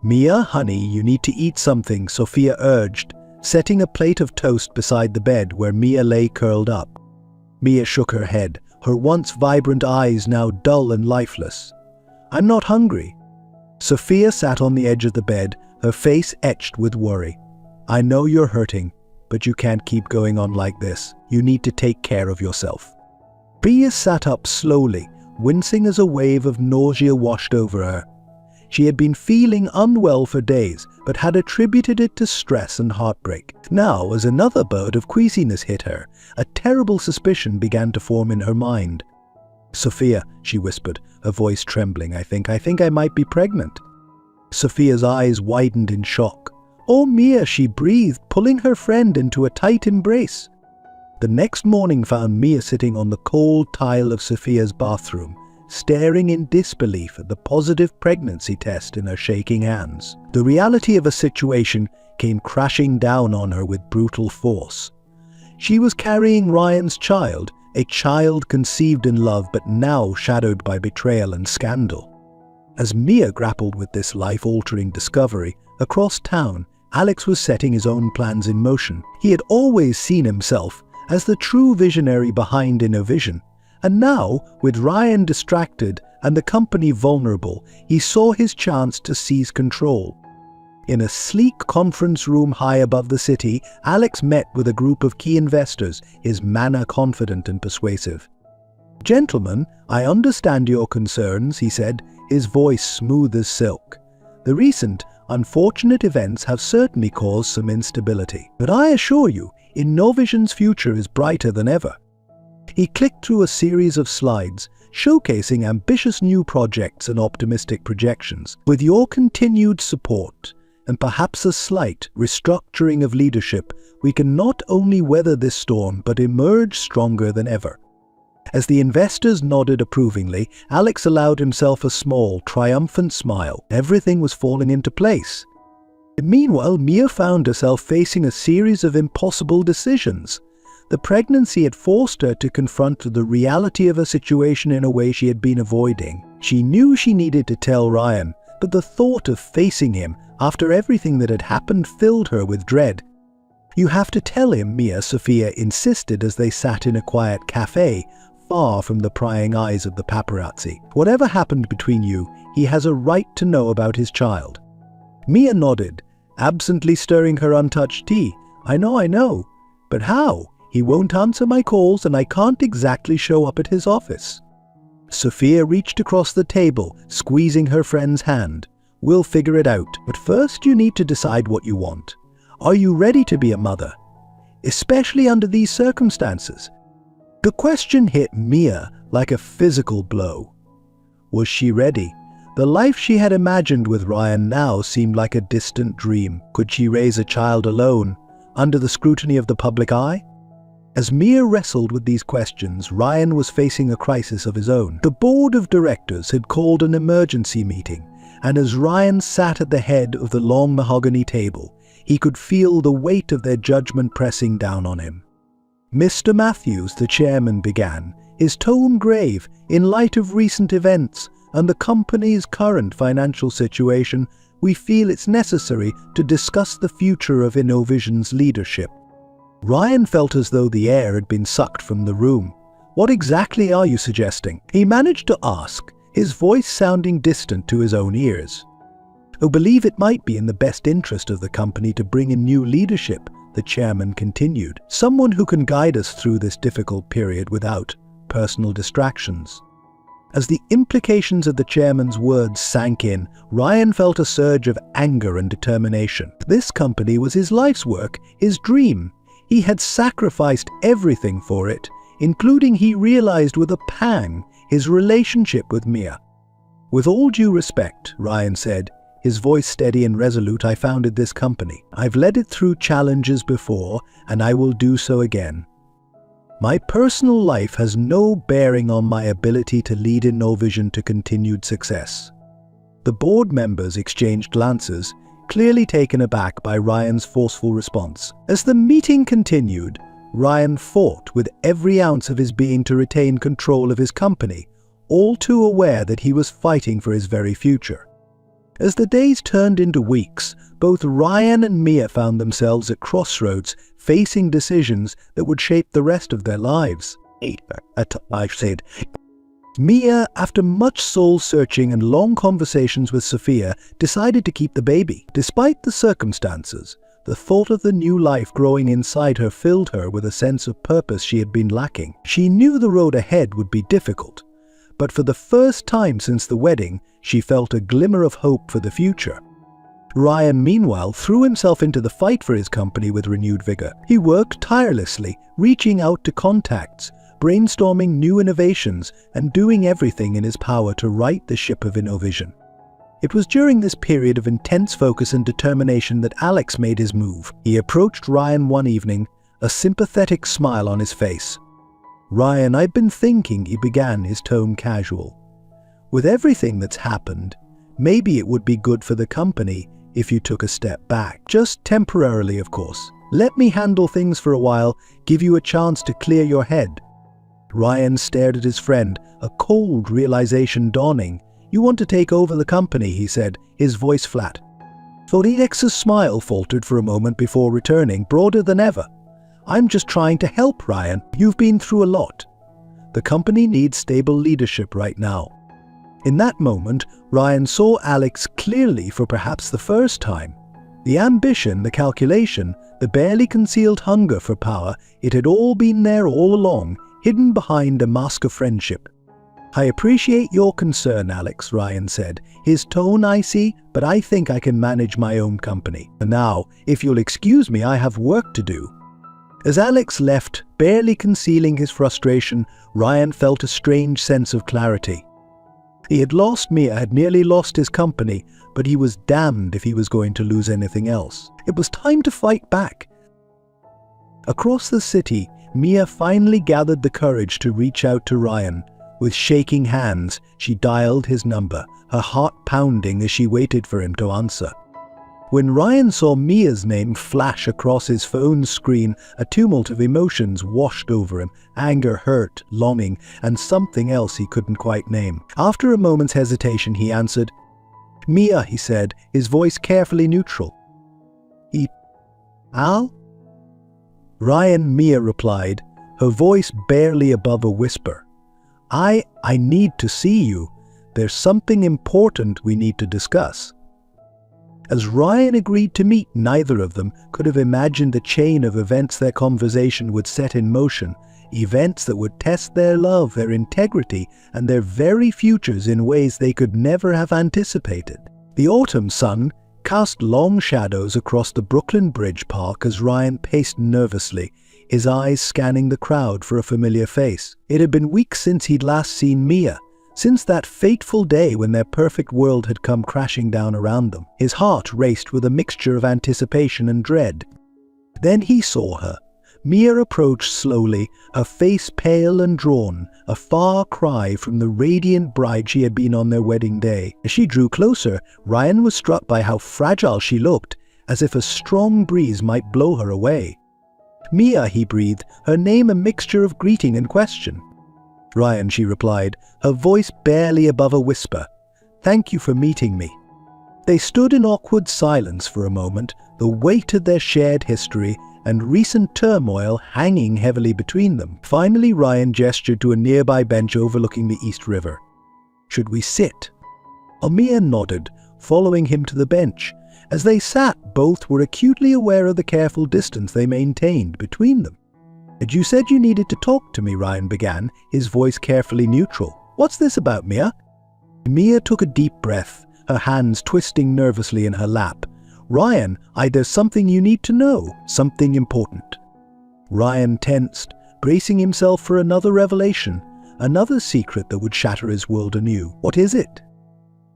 [SPEAKER 1] "Mia, honey, you need to eat something," Sophia urged, setting a plate of toast beside the bed where Mia lay curled up. Mia shook her head, her once vibrant eyes now dull and lifeless. "I'm not hungry." Sophia sat on the edge of the bed, her face etched with worry. "I know you're hurting, but you can't keep going on like this. You need to take care of yourself." Mia sat up slowly, wincing as a wave of nausea washed over her. She had been feeling unwell for days, but had attributed it to stress and heartbreak. Now, as another bout of queasiness hit her, a terrible suspicion began to form in her mind. "Sophia," she whispered, her voice trembling, I think I might be pregnant." Sophia's eyes widened in shock. "Oh, Mia," she breathed, pulling her friend into a tight embrace. The next morning found Mia sitting on the cold tile of Sophia's bathroom, staring in disbelief at the positive pregnancy test in her shaking hands. The reality of a situation came crashing down on her with brutal force. She was carrying Ryan's child, a child conceived in love but now shadowed by betrayal and scandal. As Mia grappled with this life-altering discovery, across town, Alex was setting his own plans in motion. He had always seen himself as the true visionary behind InnoVision, and now, with Ryan distracted and the company vulnerable, he saw his chance to seize control. In a sleek conference room high above the city, Alex met with a group of key investors, his manner confident and persuasive. "Gentlemen, I understand your concerns," he said, his voice smooth as silk. "The recent, unfortunate events have certainly caused some instability, but I assure you, InnoVision's future is brighter than ever." He clicked through a series of slides, showcasing ambitious new projects and optimistic projections. "With your continued support, and perhaps a slight restructuring of leadership, we can not only weather this storm but emerge stronger than ever." As the investors nodded approvingly, Alex allowed himself a small, triumphant smile. Everything was falling into place. Meanwhile, Mia found herself facing a series of impossible decisions. The pregnancy had forced her to confront the reality of a situation in a way she had been avoiding. She knew she needed to tell Ryan, but the thought of facing him after everything that had happened filled her with dread. "You have to tell him," Sophia insisted as they sat in a quiet cafe, far from the prying eyes of the paparazzi. "Whatever happened between you, he has a right to know about his child." Mia nodded, absently stirring her untouched tea. I know. But how? He won't answer my calls and I can't exactly show up at his office." Sophia reached across the table, squeezing her friend's hand. "We'll figure it out. But first you need to decide what you want. Are you ready to be a mother? Especially under these circumstances." The question hit Mia like a physical blow. Was she ready? The life she had imagined with Ryan now seemed like a distant dream. Could she raise a child alone, under the scrutiny of the public eye? As Mia wrestled with these questions, Ryan was facing a crisis of his own. The board of directors had called an emergency meeting, and as Ryan sat at the head of the long mahogany table, he could feel the weight of their judgment pressing down on him. "Mr. Matthews," the chairman began, his tone grave, "in light of recent events and the company's current financial situation, we feel it's necessary to discuss the future of InnoVision's leadership." Ryan felt as though the air had been sucked from the room. "What exactly are you suggesting?" he managed to ask, his voice sounding distant to his own ears. "I believe it might be in the best interest of the company to bring in new leadership," the chairman continued. "Someone who can guide us through this difficult period without personal distractions." As the implications of the chairman's words sank in, Ryan felt a surge of anger and determination. This company was his life's work, his dream. He had sacrificed everything for it, including, he realized with a pang, his relationship with Mia. "With all due respect," Ryan said, his voice steady and resolute, "I founded this company. I've led it through challenges before, and I will do so again. My personal life has no bearing on my ability to lead InnoVision to continued success." The board members exchanged glances, clearly taken aback by Ryan's forceful response. As the meeting continued, Ryan fought with every ounce of his being to retain control of his company, all too aware that he was fighting for his very future. As the days turned into weeks, both Ryan and Mia found themselves at crossroads, facing decisions that would shape the rest of their lives. I said. Mia, after much soul-searching and long conversations with Sophia, decided to keep the baby. Despite the circumstances, the thought of the new life growing inside her filled her with a sense of purpose she had been lacking. She knew the road ahead would be difficult, but for the first time since the wedding, she felt a glimmer of hope for the future. Ryan, meanwhile, threw himself into the fight for his company with renewed vigor. He worked tirelessly, reaching out to contacts, brainstorming new innovations, and doing everything in his power to right the ship of InnoVision. It was during this period of intense focus and determination that Alex made his move. He approached Ryan one evening, a sympathetic smile on his face. "Ryan, I've been thinking," he began, his tone casual. "With everything that's happened, maybe it would be good for the company if you took a step back. Just temporarily, of course. Let me handle things for a while, give you a chance to clear your head." Ryan stared at his friend, a cold realization dawning. "You want to take over the company," he said, his voice flat. Alex's smile faltered for a moment before returning, broader than ever. "I'm just trying to help, Ryan. You've been through a lot. The company needs stable leadership right now." In that moment, Ryan saw Alex clearly for perhaps the first time. The ambition, the calculation, the barely concealed hunger for power, it had all been there all along, hidden behind a mask of friendship. "I appreciate your concern, Alex," Ryan said, his tone icy, "but I think I can manage my own company. And now, if you'll excuse me, I have work to do." As Alex left, barely concealing his frustration, Ryan felt a strange sense of clarity. He had lost Mia, had nearly lost his company, but he was damned if he was going to lose anything else. It was time to fight back. Across the city, Mia finally gathered the courage to reach out to Ryan. With shaking hands, she dialed his number, her heart pounding as she waited for him to answer. When Ryan saw Mia's name flash across his phone screen, a tumult of emotions washed over him: anger, hurt, longing, and something else he couldn't quite name. After a moment's hesitation, he answered. "Mia," he said, his voice carefully neutral. "Al?" "Ryan," Mia replied, her voice barely above a whisper. I need to see you. There's something important we need to discuss." As Ryan agreed to meet, neither of them could have imagined the chain of events their conversation would set in motion, events that would test their love, their integrity, and their very futures in ways they could never have anticipated. The autumn sun cast long shadows across the Brooklyn Bridge Park as Ryan paced nervously, his eyes scanning the crowd for a familiar face. It had been weeks since he'd last seen Mia, since that fateful day when their perfect world had come crashing down around them. His heart raced with a mixture of anticipation and dread. Then he saw her. Mia approached slowly, her face pale and drawn, a far cry from the radiant bride she had been on their wedding day. As she drew closer, Ryan was struck by how fragile she looked, as if a strong breeze might blow her away. "Mia," he breathed, her name a mixture of greeting and question. "Ryan," she replied, her voice barely above a whisper. "Thank you for meeting me." They stood in awkward silence for a moment, the weight of their shared history and recent turmoil hanging heavily between them. Finally, Ryan gestured to a nearby bench overlooking the East River. "Should we sit?" Mia nodded, following him to the bench. As they sat, both were acutely aware of the careful distance they maintained between them. "You said you needed to talk to me," Ryan began, his voice carefully neutral. "What's this about, Mia?" Mia took a deep breath, her hands twisting nervously in her lap. "Ryan, there's something you need to know, something important." Ryan tensed, bracing himself for another revelation, another secret that would shatter his world anew. "What is it?"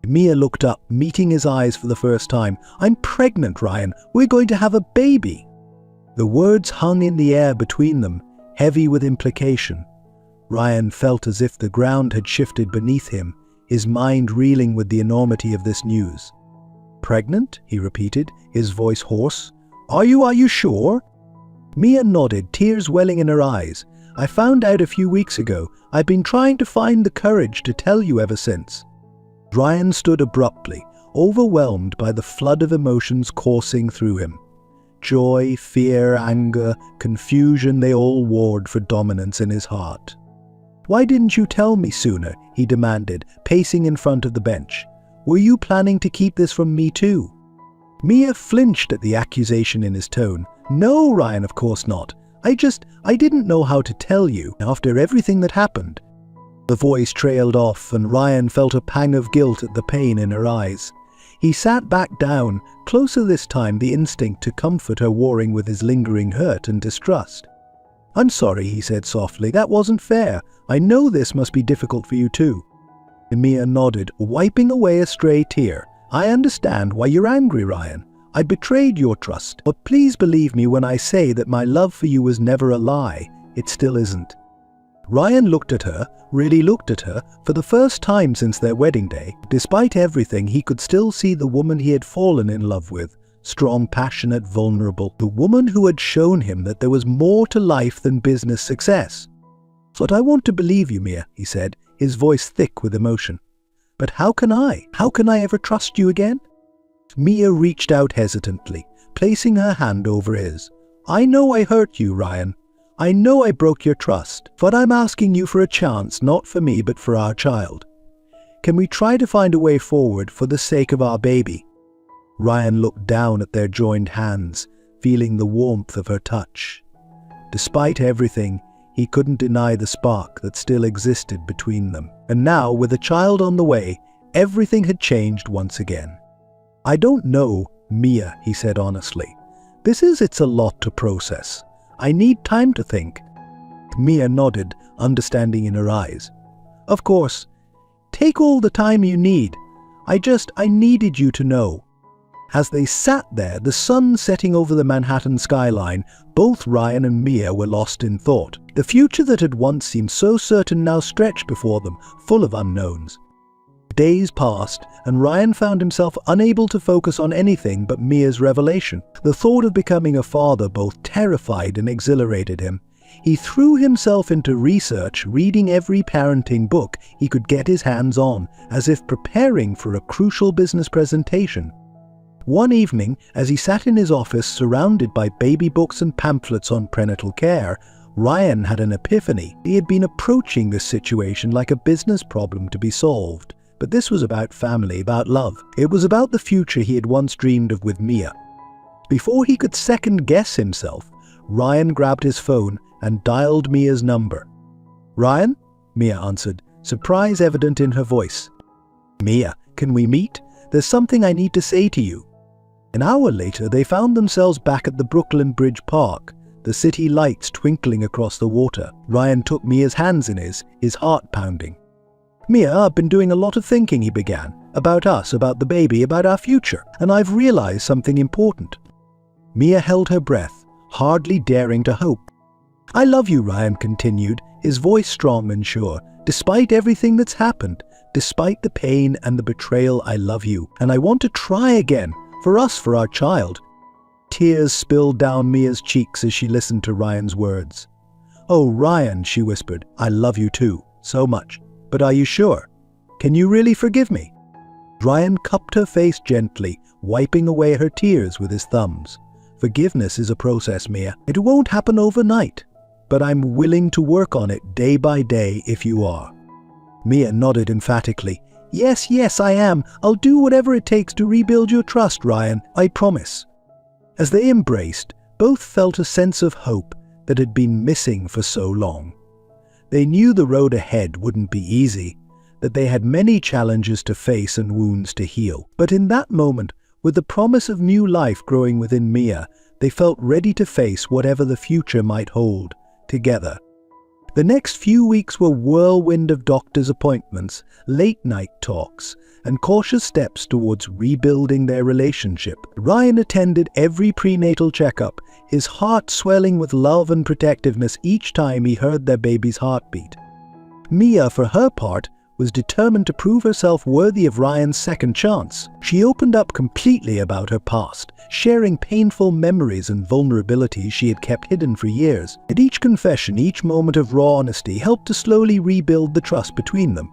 [SPEAKER 1] Mia looked up, meeting his eyes for the first time. "I'm pregnant, Ryan. We're going to have a baby." The words hung in the air between them, heavy with implication. Ryan felt as if the ground had shifted beneath him, his mind reeling with the enormity of this news. "Pregnant?" he repeated, his voice hoarse. Are you sure?" Mia nodded, tears welling in her eyes. "I found out a few weeks ago. I've been trying to find the courage to tell you ever since." Ryan stood abruptly, overwhelmed by the flood of emotions coursing through him. Joy, fear, anger, confusion, they all warred for dominance in his heart. "Why didn't you tell me sooner?" he demanded, pacing in front of the bench. "Were you planning to keep this from me too?" Mia flinched at the accusation in his tone. "No, Ryan, of course not. I didn't know how to tell you after everything that happened." The voice trailed off, and Ryan felt a pang of guilt at the pain in her eyes. He sat back down, closer this time, the instinct to comfort her warring with his lingering hurt and distrust. "I'm sorry," he said softly. "That wasn't fair. I know this must be difficult for you too." Mia nodded, wiping away a stray tear. "I understand why you're angry, Ryan. I betrayed your trust. But please believe me when I say that my love for you was never a lie. It still isn't." Ryan looked at her, really looked at her, for the first time since their wedding day. Despite everything, he could still see the woman he had fallen in love with. Strong, passionate, vulnerable. The woman who had shown him that there was more to life than business success. "But I want to believe you, Mia," he said, his voice thick with emotion. "But how can I? How can I ever trust you again?" Mia reached out hesitantly, placing her hand over his. "I know I hurt you, Ryan. I know I broke your trust, but I'm asking you for a chance, not for me, but for our child. Can we try to find a way forward for the sake of our baby?" Ryan looked down at their joined hands, feeling the warmth of her touch. Despite everything, he couldn't deny the spark that still existed between them. And now, with a child on the way, everything had changed once again. "I don't know, Mia," he said honestly. It's a lot to process. I need time to think." Mia nodded, understanding in her eyes. "Of course. Take all the time you need. I needed you to know." As they sat there, the sun setting over the Manhattan skyline, both Ryan and Mia were lost in thought. The future that had once seemed so certain now stretched before them, full of unknowns. days passed, and Ryan found himself unable to focus on anything but Mia's revelation. The thought of becoming a father both terrified and exhilarated him. He threw himself into research, reading every parenting book he could get his hands on, as if preparing for a crucial business presentation. One evening, as he sat in his office surrounded by baby books and pamphlets on prenatal care, Ryan had an epiphany. He had been approaching this situation like a business problem to be solved. But this was about family, about love. It was about the future he had once dreamed of with Mia. Before he could second-guess himself, Ryan grabbed his phone and dialed Mia's number. "Ryan?" Mia answered, surprise evident in her voice. "Mia, can we meet? There's something I need to say to you." An hour later, they found themselves back at the Brooklyn Bridge Park, the city lights twinkling across the water. Ryan took Mia's hands in his heart pounding. "Mia, I've been doing a lot of thinking," he began. "About us, about the baby, about our future. And I've realized something important." Mia held her breath, hardly daring to hope. "I love you," Ryan continued, his voice strong and sure. "Despite everything that's happened, despite the pain and the betrayal, I love you. And I want to try again, for us, for our child." Tears spilled down Mia's cheeks as she listened to Ryan's words. "Oh, Ryan," she whispered, "I love you too, so much. But are you sure? Can you really forgive me?" Ryan cupped her face gently, wiping away her tears with his thumbs. "Forgiveness is a process, Mia. It won't happen overnight. But I'm willing to work on it day by day if you are." Mia nodded emphatically. Yes, I am. I'll do whatever it takes to rebuild your trust, Ryan. I promise." As they embraced, both felt a sense of hope that had been missing for so long. They knew the road ahead wouldn't be easy, that they had many challenges to face and wounds to heal. But in that moment, with the promise of new life growing within Mia, they felt ready to face whatever the future might hold, together. The next few weeks were whirlwind of doctor's appointments, late-night talks, and cautious steps towards rebuilding their relationship. Ryan attended every prenatal checkup, his heart swelling with love and protectiveness each time he heard their baby's heartbeat. Mia, for her part, was determined to prove herself worthy of Ryan's second chance. She opened up completely about her past, sharing painful memories and vulnerabilities she had kept hidden for years. And each confession, each moment of raw honesty helped to slowly rebuild the trust between them.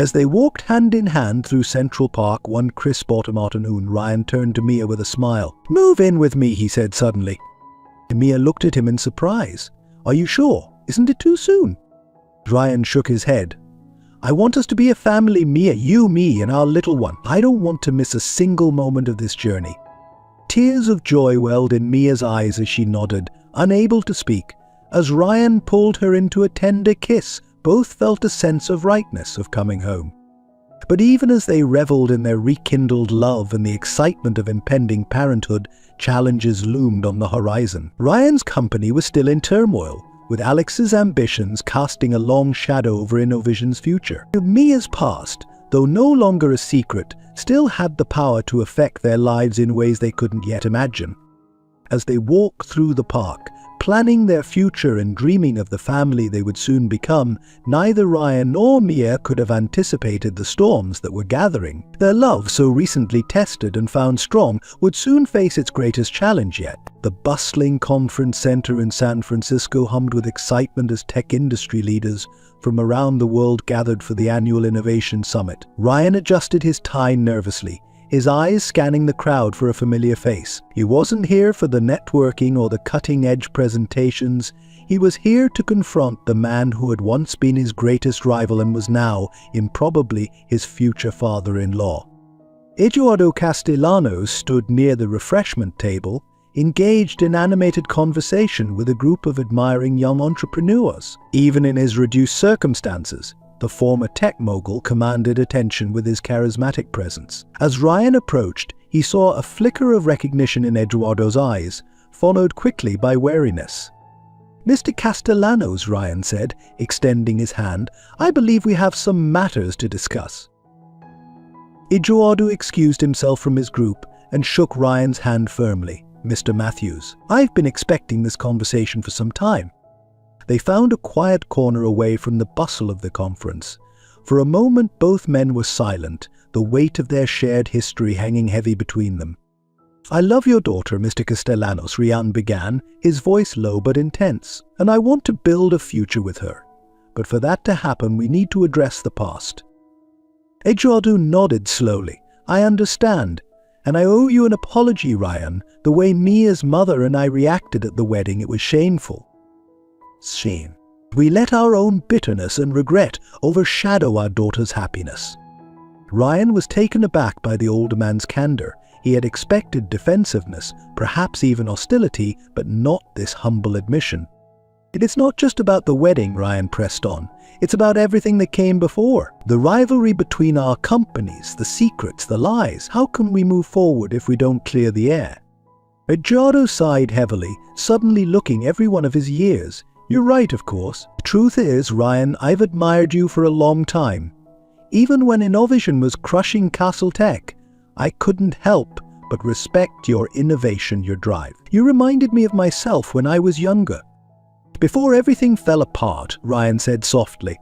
[SPEAKER 1] As they walked hand in hand through Central Park one crisp autumn afternoon, Ryan turned to Mia with a smile. "Move in with me," he said suddenly. Mia looked at him in surprise. "Are you sure? Isn't it too soon?" Ryan shook his head. "I want us to be a family, Mia, you, me, and our little one. I don't want to miss a single moment of this journey." Tears of joy welled in Mia's eyes as she nodded, unable to speak. As Ryan pulled her into a tender kiss, both felt a sense of rightness of coming home. But even as they reveled in their rekindled love and the excitement of impending parenthood, challenges loomed on the horizon. Ryan's company was still in turmoil, with Alex's ambitions casting a long shadow over Innovision's future. Mia's past, though no longer a secret, still had the power to affect their lives in ways they couldn't yet imagine. As they walked through the park, planning their future and dreaming of the family they would soon become, neither Ryan nor Mia could have anticipated the storms that were gathering. Their love, so recently tested and found strong, would soon face its greatest challenge yet. The bustling conference center in San Francisco hummed with excitement as tech industry leaders from around the world gathered for the annual Innovation Summit. Ryan adjusted his tie nervously, his eyes scanning the crowd for a familiar face. He wasn't here for the networking or the cutting-edge presentations. He was here to confront the man who had once been his greatest rival and was now, improbably, his future father-in-law. Eduardo Castellanos stood near the refreshment table, engaged in animated conversation with a group of admiring young entrepreneurs. Even in his reduced circumstances, the former tech mogul commanded attention with his charismatic presence. As Ryan approached, he saw a flicker of recognition in Eduardo's eyes, followed quickly by wariness. "Mr. Castellanos," Ryan said, extending his hand, "I believe we have some matters to discuss." Eduardo excused himself from his group and shook Ryan's hand firmly. "Mr. Matthews, I've been expecting this conversation for some time." They found a quiet corner away from the bustle of the conference. For a moment both men were silent, the weight of their shared history hanging heavy between them. "I love your daughter, Mr. Castellanos," Ryan began, his voice low but intense, "and I want to build a future with her. But for that to happen, we need to address the past." Eduardo nodded slowly. "I understand. And I owe you an apology, Ryan. The way Mia's mother and I reacted at the wedding, it was shameful." Shame. We let our own bitterness and regret overshadow our daughter's happiness. Ryan was taken aback by the older man's candor. He had expected defensiveness, perhaps even hostility, but not this humble admission. "It is not just about the wedding," Ryan pressed on. "It's about everything that came before. The rivalry between our companies, the secrets, the lies. How can we move forward if we don't clear the air?" Eduardo sighed heavily, suddenly looking every one of his years. "You're right, of course. The truth is, Ryan, I've admired you for a long time. Even when Innovision was crushing Castle Tech, I couldn't help but respect your innovation, your drive. You reminded me of myself when I was younger." "Before everything fell apart," Ryan said softly.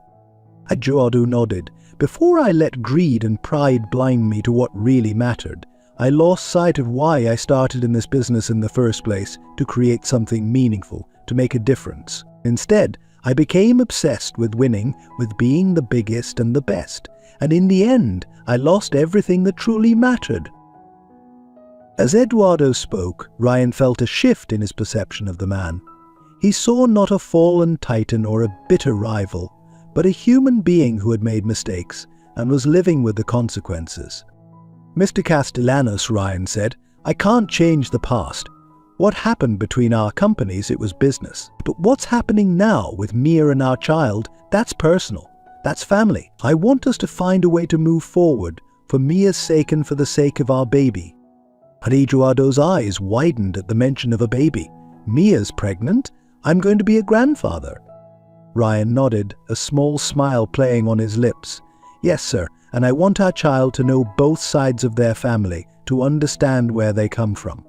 [SPEAKER 1] Eduardo nodded. "Before I let greed and pride blind me to what really mattered, I lost sight of why I started in this business in the first place, to create something meaningful, to make a difference. Instead, I became obsessed with winning, with being the biggest and the best, and in the end, I lost everything that truly mattered." As Eduardo spoke, Ryan felt a shift in his perception of the man. He saw not a fallen titan or a bitter rival, but a human being who had made mistakes and was living with the consequences. "Mr. Castellanos," Ryan said, "I can't change the past. What happened between our companies, it was business. But what's happening now with Mia and our child, that's personal. That's family. I want us to find a way to move forward, for Mia's sake and for the sake of our baby." And Eduardo's eyes widened at the mention of a baby. "Mia's pregnant? I'm going to be a grandfather." Ryan nodded, a small smile playing on his lips. "Yes, sir, and I want our child to know both sides of their family, to understand where they come from."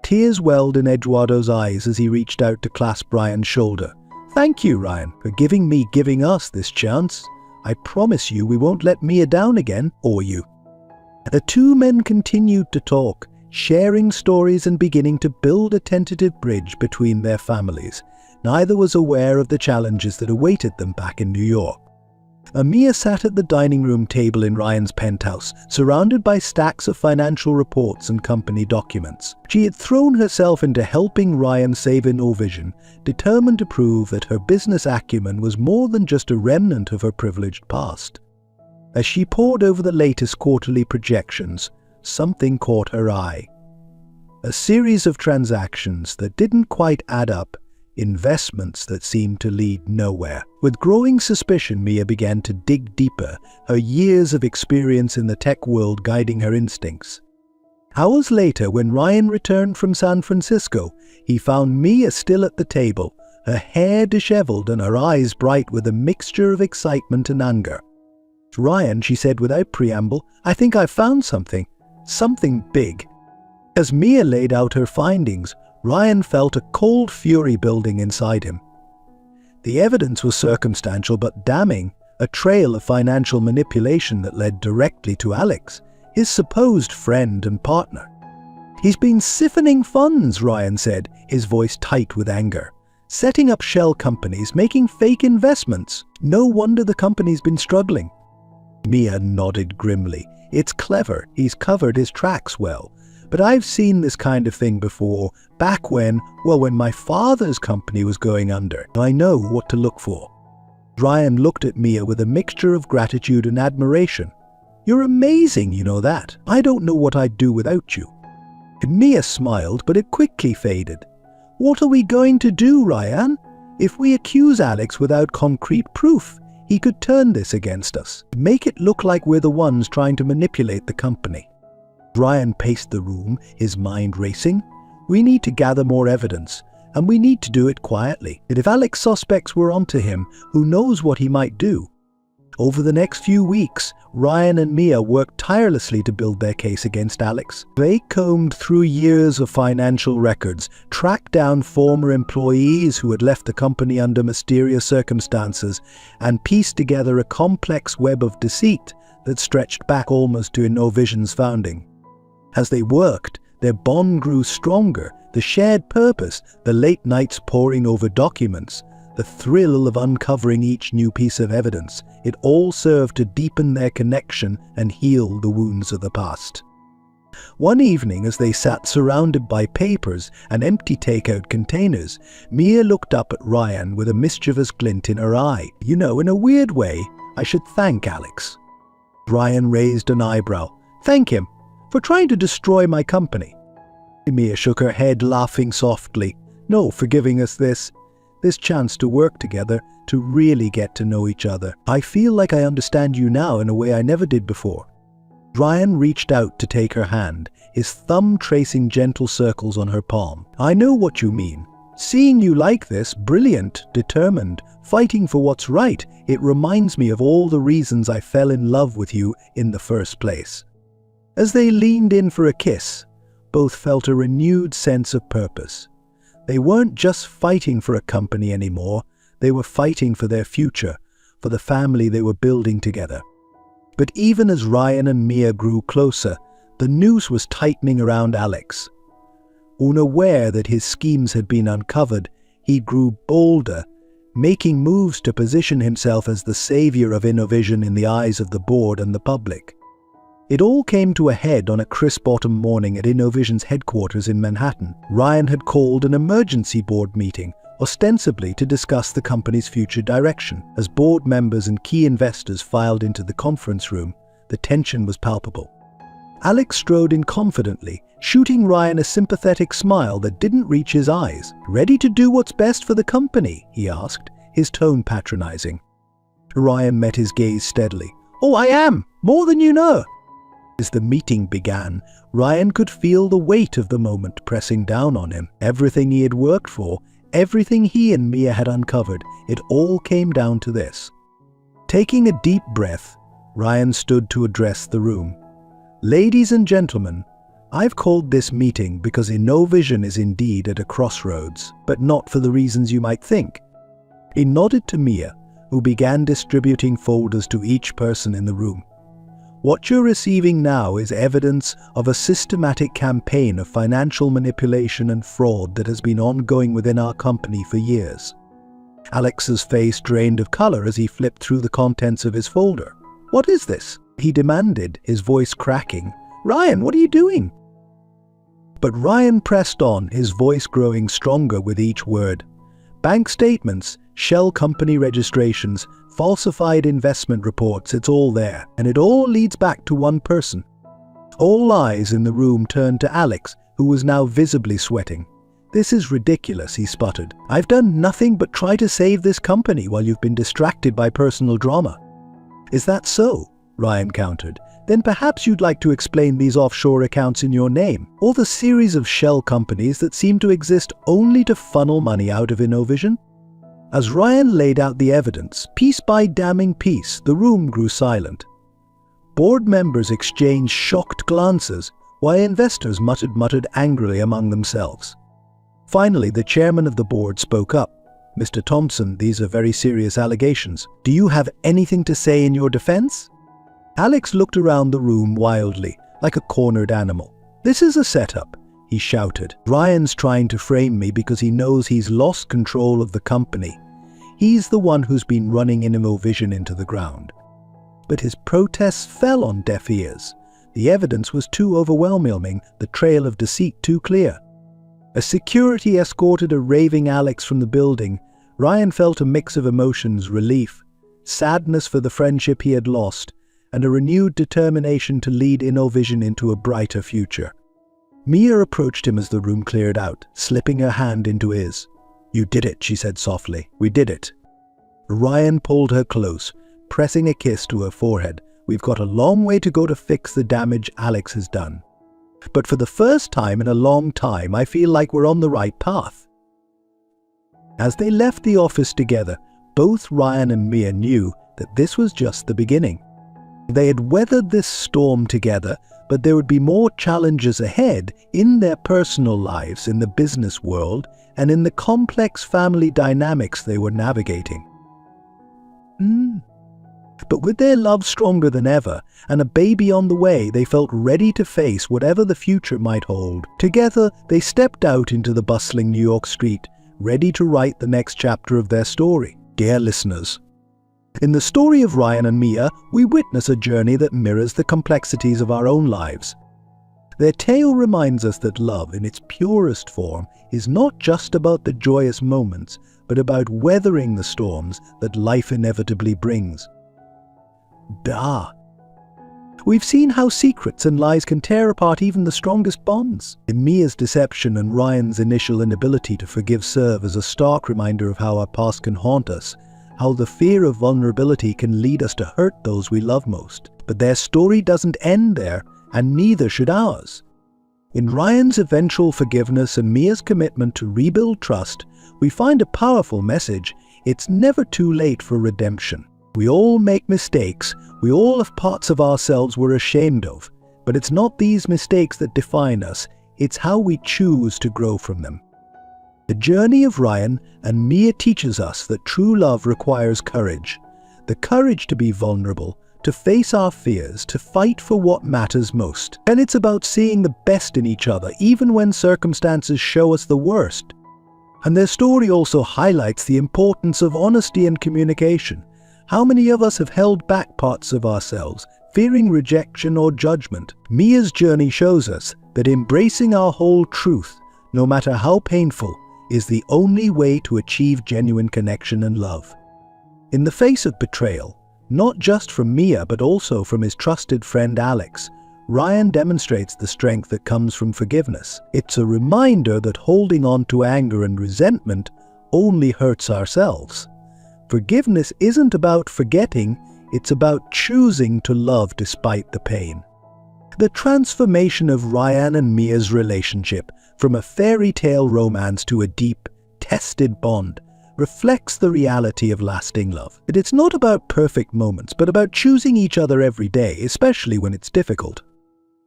[SPEAKER 1] Tears welled in Eduardo's eyes as he reached out to clasp Ryan's shoulder. "Thank you, Ryan, for giving us this chance. I promise you we won't let Mia down again, or you." The two men continued to talk, sharing stories and beginning to build a tentative bridge between their families. Neither was aware of the challenges that awaited them back in New York. Mia sat at the dining room table in Ryan's penthouse, surrounded by stacks of financial reports and company documents. She had thrown herself into helping Ryan save Innovision, determined to prove that her business acumen was more than just a remnant of her privileged past. As she pored over the latest quarterly projections, something caught her eye. A series of transactions that didn't quite add up, investments that seemed to lead nowhere. With growing suspicion, Mia began to dig deeper, her years of experience in the tech world guiding her instincts. Hours later, when Ryan returned from San Francisco, he found Mia still at the table, her hair disheveled and her eyes bright with a mixture of excitement and anger. "Ryan," she said without preamble, "I think I've found something. Something big." As Mia laid out her findings, Ryan felt a cold fury building inside him. The evidence was circumstantial but damning, a trail of financial manipulation that led directly to Alex, his supposed friend and partner. "He's been siphoning funds," Ryan said, his voice tight with anger. "Setting up shell companies, making fake investments. No wonder the company's been struggling." Mia nodded grimly. "It's clever, he's covered his tracks well. But I've seen this kind of thing before, back when my father's company was going under. I know what to look for." Ryan looked at Mia with a mixture of gratitude and admiration. "You're amazing, you know that. I don't know what I'd do without you." Mia smiled, but it quickly faded. "What are we going to do, Ryan? If we accuse Alex without concrete proof, he could turn this against us, make it look like we're the ones trying to manipulate the company." Ryan paced the room, his mind racing. "We need to gather more evidence, and we need to do it quietly. And if Alex's suspects were onto him, who knows what he might do?" Over the next few weeks, Ryan and Mia worked tirelessly to build their case against Alex. They combed through years of financial records, tracked down former employees who had left the company under mysterious circumstances, and pieced together a complex web of deceit that stretched back almost to InnoVision's founding. As they worked, their bond grew stronger. The shared purpose, the late nights poring over documents, the thrill of uncovering each new piece of evidence, it all served to deepen their connection and heal the wounds of the past. One evening, as they sat surrounded by papers and empty takeout containers, Mia looked up at Ryan with a mischievous glint in her eye. "You know, in a weird way, I should thank Alex." Ryan raised an eyebrow. "Thank him for trying to destroy my company." Mia shook her head, laughing softly. "No, for giving us this chance to work together, to really get to know each other. I feel like I understand you now in a way I never did before." Ryan reached out to take her hand, his thumb tracing gentle circles on her palm. "I know what you mean. Seeing you like this, brilliant, determined, fighting for what's right, it reminds me of all the reasons I fell in love with you in the first place." As they leaned in for a kiss, both felt a renewed sense of purpose. They weren't just fighting for a company anymore, they were fighting for their future, for the family they were building together. But even as Ryan and Mia grew closer, the noose was tightening around Alex. Unaware that his schemes had been uncovered, he grew bolder, making moves to position himself as the savior of InnoVision in the eyes of the board and the public. It all came to a head on a crisp autumn morning at InnoVision's headquarters in Manhattan. Ryan had called an emergency board meeting, ostensibly to discuss the company's future direction. As board members and key investors filed into the conference room, the tension was palpable. Alex strode in confidently, shooting Ryan a sympathetic smile that didn't reach his eyes. "Ready to do what's best for the company?" he asked, his tone patronizing. Ryan met his gaze steadily. "Oh, I am! More than you know!" As the meeting began, Ryan could feel the weight of the moment pressing down on him. Everything he had worked for, everything he and Mia had uncovered, it all came down to this. Taking a deep breath, Ryan stood to address the room. "Ladies and gentlemen, I've called this meeting because InnoVision is indeed at a crossroads, but not for the reasons you might think." He nodded to Mia, who began distributing folders to each person in the room. "What you're receiving now is evidence of a systematic campaign of financial manipulation and fraud that has been ongoing within our company for years." Alex's face drained of color as he flipped through the contents of his folder. "What is this?" he demanded, his voice cracking. "Ryan, what are you doing?" But Ryan pressed on, his voice growing stronger with each word. "Bank statements, shell company registrations, falsified investment reports, it's all there. And it all leads back to one person." All eyes in the room turned to Alex, who was now visibly sweating. "This is ridiculous," he sputtered. "I've done nothing but try to save this company while you've been distracted by personal drama." "Is that so?" Ryan countered. "Then perhaps you'd like to explain these offshore accounts in your name, or the series of shell companies that seem to exist only to funnel money out of InnoVision?" As Ryan laid out the evidence, piece by damning piece, the room grew silent. Board members exchanged shocked glances, while investors muttered angrily among themselves. Finally, the chairman of the board spoke up. "Mr. Thompson, these are very serious allegations. Do you have anything to say in your defense?" Alex looked around the room wildly, like a cornered animal. "This is a setup," he shouted. "Ryan's trying to frame me because he knows he's lost control of the company. He's the one who's been running InnoVision into the ground." But his protests fell on deaf ears. The evidence was too overwhelming, the trail of deceit too clear. As security escorted a raving Alex from the building, Ryan felt a mix of emotions: relief, sadness for the friendship he had lost, and a renewed determination to lead InnoVision into a brighter future. Mia approached him as the room cleared out, slipping her hand into his. "You did it," she said softly. "We did it." Ryan pulled her close, pressing a kiss to her forehead. "We've got a long way to go to fix the damage Alex has done. But for the first time in a long time, I feel like we're on the right path." As they left the office together, both Ryan and Mia knew that this was just the beginning. They had weathered this storm together, but there would be more challenges ahead in their personal lives, in the business world, and in the complex family dynamics they were navigating. But with their love stronger than ever and a baby on the way, they felt ready to face whatever the future might hold. Together, they stepped out into the bustling New York street, ready to write the next chapter of their story. Dear listeners, in the story of Ryan and Mia, we witness a journey that mirrors the complexities of our own lives. Their tale reminds us that love, in its purest form, is not just about the joyous moments, but about weathering the storms that life inevitably brings. We've seen how secrets and lies can tear apart even the strongest bonds. Mia's deception and Ryan's initial inability to forgive serve as a stark reminder of how our past can haunt us, how the fear of vulnerability can lead us to hurt those we love most. But their story doesn't end there, and neither should ours. In Ryan's eventual forgiveness and Mia's commitment to rebuild trust, we find a powerful message: it's never too late for redemption. We all make mistakes, we all have parts of ourselves we're ashamed of, but it's not these mistakes that define us, it's how we choose to grow from them. The journey of Ryan and Mia teaches us that true love requires courage. The courage to be vulnerable, to face our fears, to fight for what matters most. And it's about seeing the best in each other, even when circumstances show us the worst. And their story also highlights the importance of honesty and communication. How many of us have held back parts of ourselves, fearing rejection or judgment? Mia's journey shows us that embracing our whole truth, no matter how painful, is the only way to achieve genuine connection and love. In the face of betrayal, not just from Mia but also from his trusted friend Alex, Ryan demonstrates the strength that comes from forgiveness. It's a reminder that holding on to anger and resentment only hurts ourselves. Forgiveness isn't about forgetting, it's about choosing to love despite the pain. The transformation of Ryan and Mia's relationship, from a fairy tale romance to a deep, tested bond, reflects the reality of lasting love. It's not about perfect moments, but about choosing each other every day, especially when it's difficult.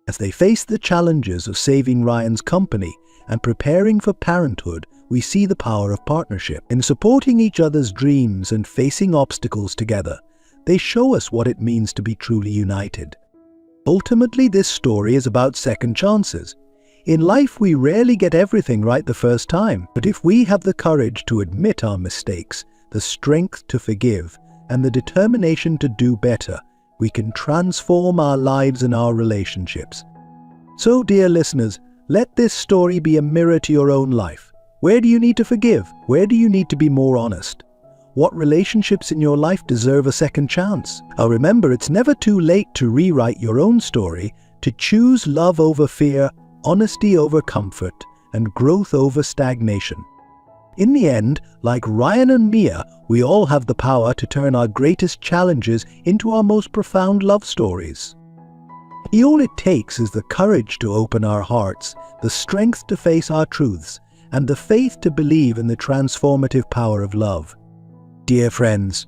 [SPEAKER 1] As they face the challenges of saving Ryan's company and preparing for parenthood, we see the power of partnership. In supporting each other's dreams and facing obstacles together, they show us what it means to be truly united. Ultimately, this story is about second chances. In life, we rarely get everything right the first time, but if we have the courage to admit our mistakes, the strength to forgive, and the determination to do better, we can transform our lives and our relationships. So, dear listeners, let this story be a mirror to your own life. Where do you need to forgive? Where do you need to be more honest? What relationships in your life deserve a second chance? Remember, it's never too late to rewrite your own story, to choose love over fear, honesty over comfort, and growth over stagnation. In the end, like Ryan and Mia, we all have the power to turn our greatest challenges into our most profound love stories. All it takes is the courage to open our hearts, the strength to face our truths, and the faith to believe in the transformative power of love. Dear friends,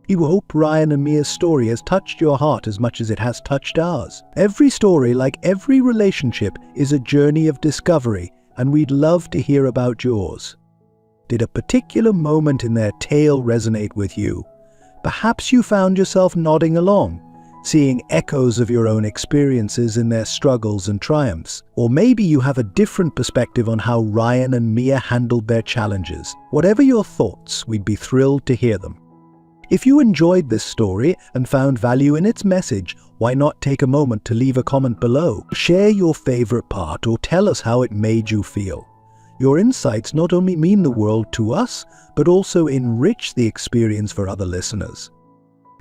[SPEAKER 1] we hope Ryan and Mia's story has touched your heart as much as it has touched ours. Every story, like every relationship, is a journey of discovery, and we'd love to hear about yours. Did a particular moment in their tale resonate with you? Perhaps you found yourself nodding along, seeing echoes of your own experiences in their struggles and triumphs. Or maybe you have a different perspective on how Ryan and Mia handled their challenges. Whatever your thoughts, we'd be thrilled to hear them. If you enjoyed this story and found value in its message, why not take a moment to leave a comment below? Share your favorite part or tell us how it made you feel. Your insights not only mean the world to us, but also enrich the experience for other listeners.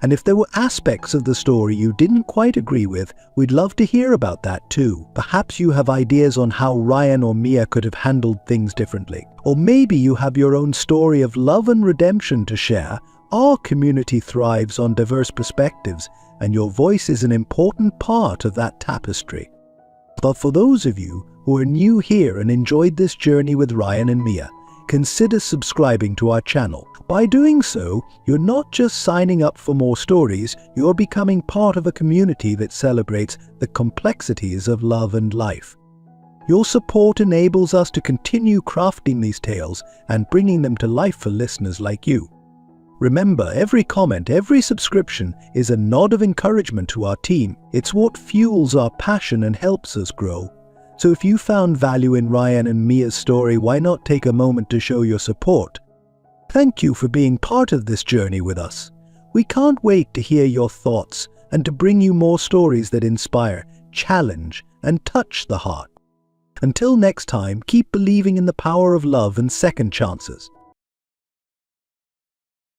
[SPEAKER 1] And if there were aspects of the story you didn't quite agree with, we'd love to hear about that too. Perhaps you have ideas on how Ryan or Mia could have handled things differently. Or maybe you have your own story of love and redemption to share. Our community thrives on diverse perspectives, and your voice is an important part of that tapestry. But for those of you who are new here and enjoyed this journey with Ryan and Mia, consider subscribing to our channel. By doing so, you're not just signing up for more stories, you're becoming part of a community that celebrates the complexities of love and life. Your support enables us to continue crafting these tales and bringing them to life for listeners like you. Remember, every comment, every subscription is a nod of encouragement to our team. It's what fuels our passion and helps us grow. So if you found value in Ryan and Mia's story, why not take a moment to show your support? Thank you for being part of this journey with us. We can't wait to hear your thoughts and to bring you more stories that inspire, challenge, and touch the heart. Until next time, keep believing in the power of love and second chances.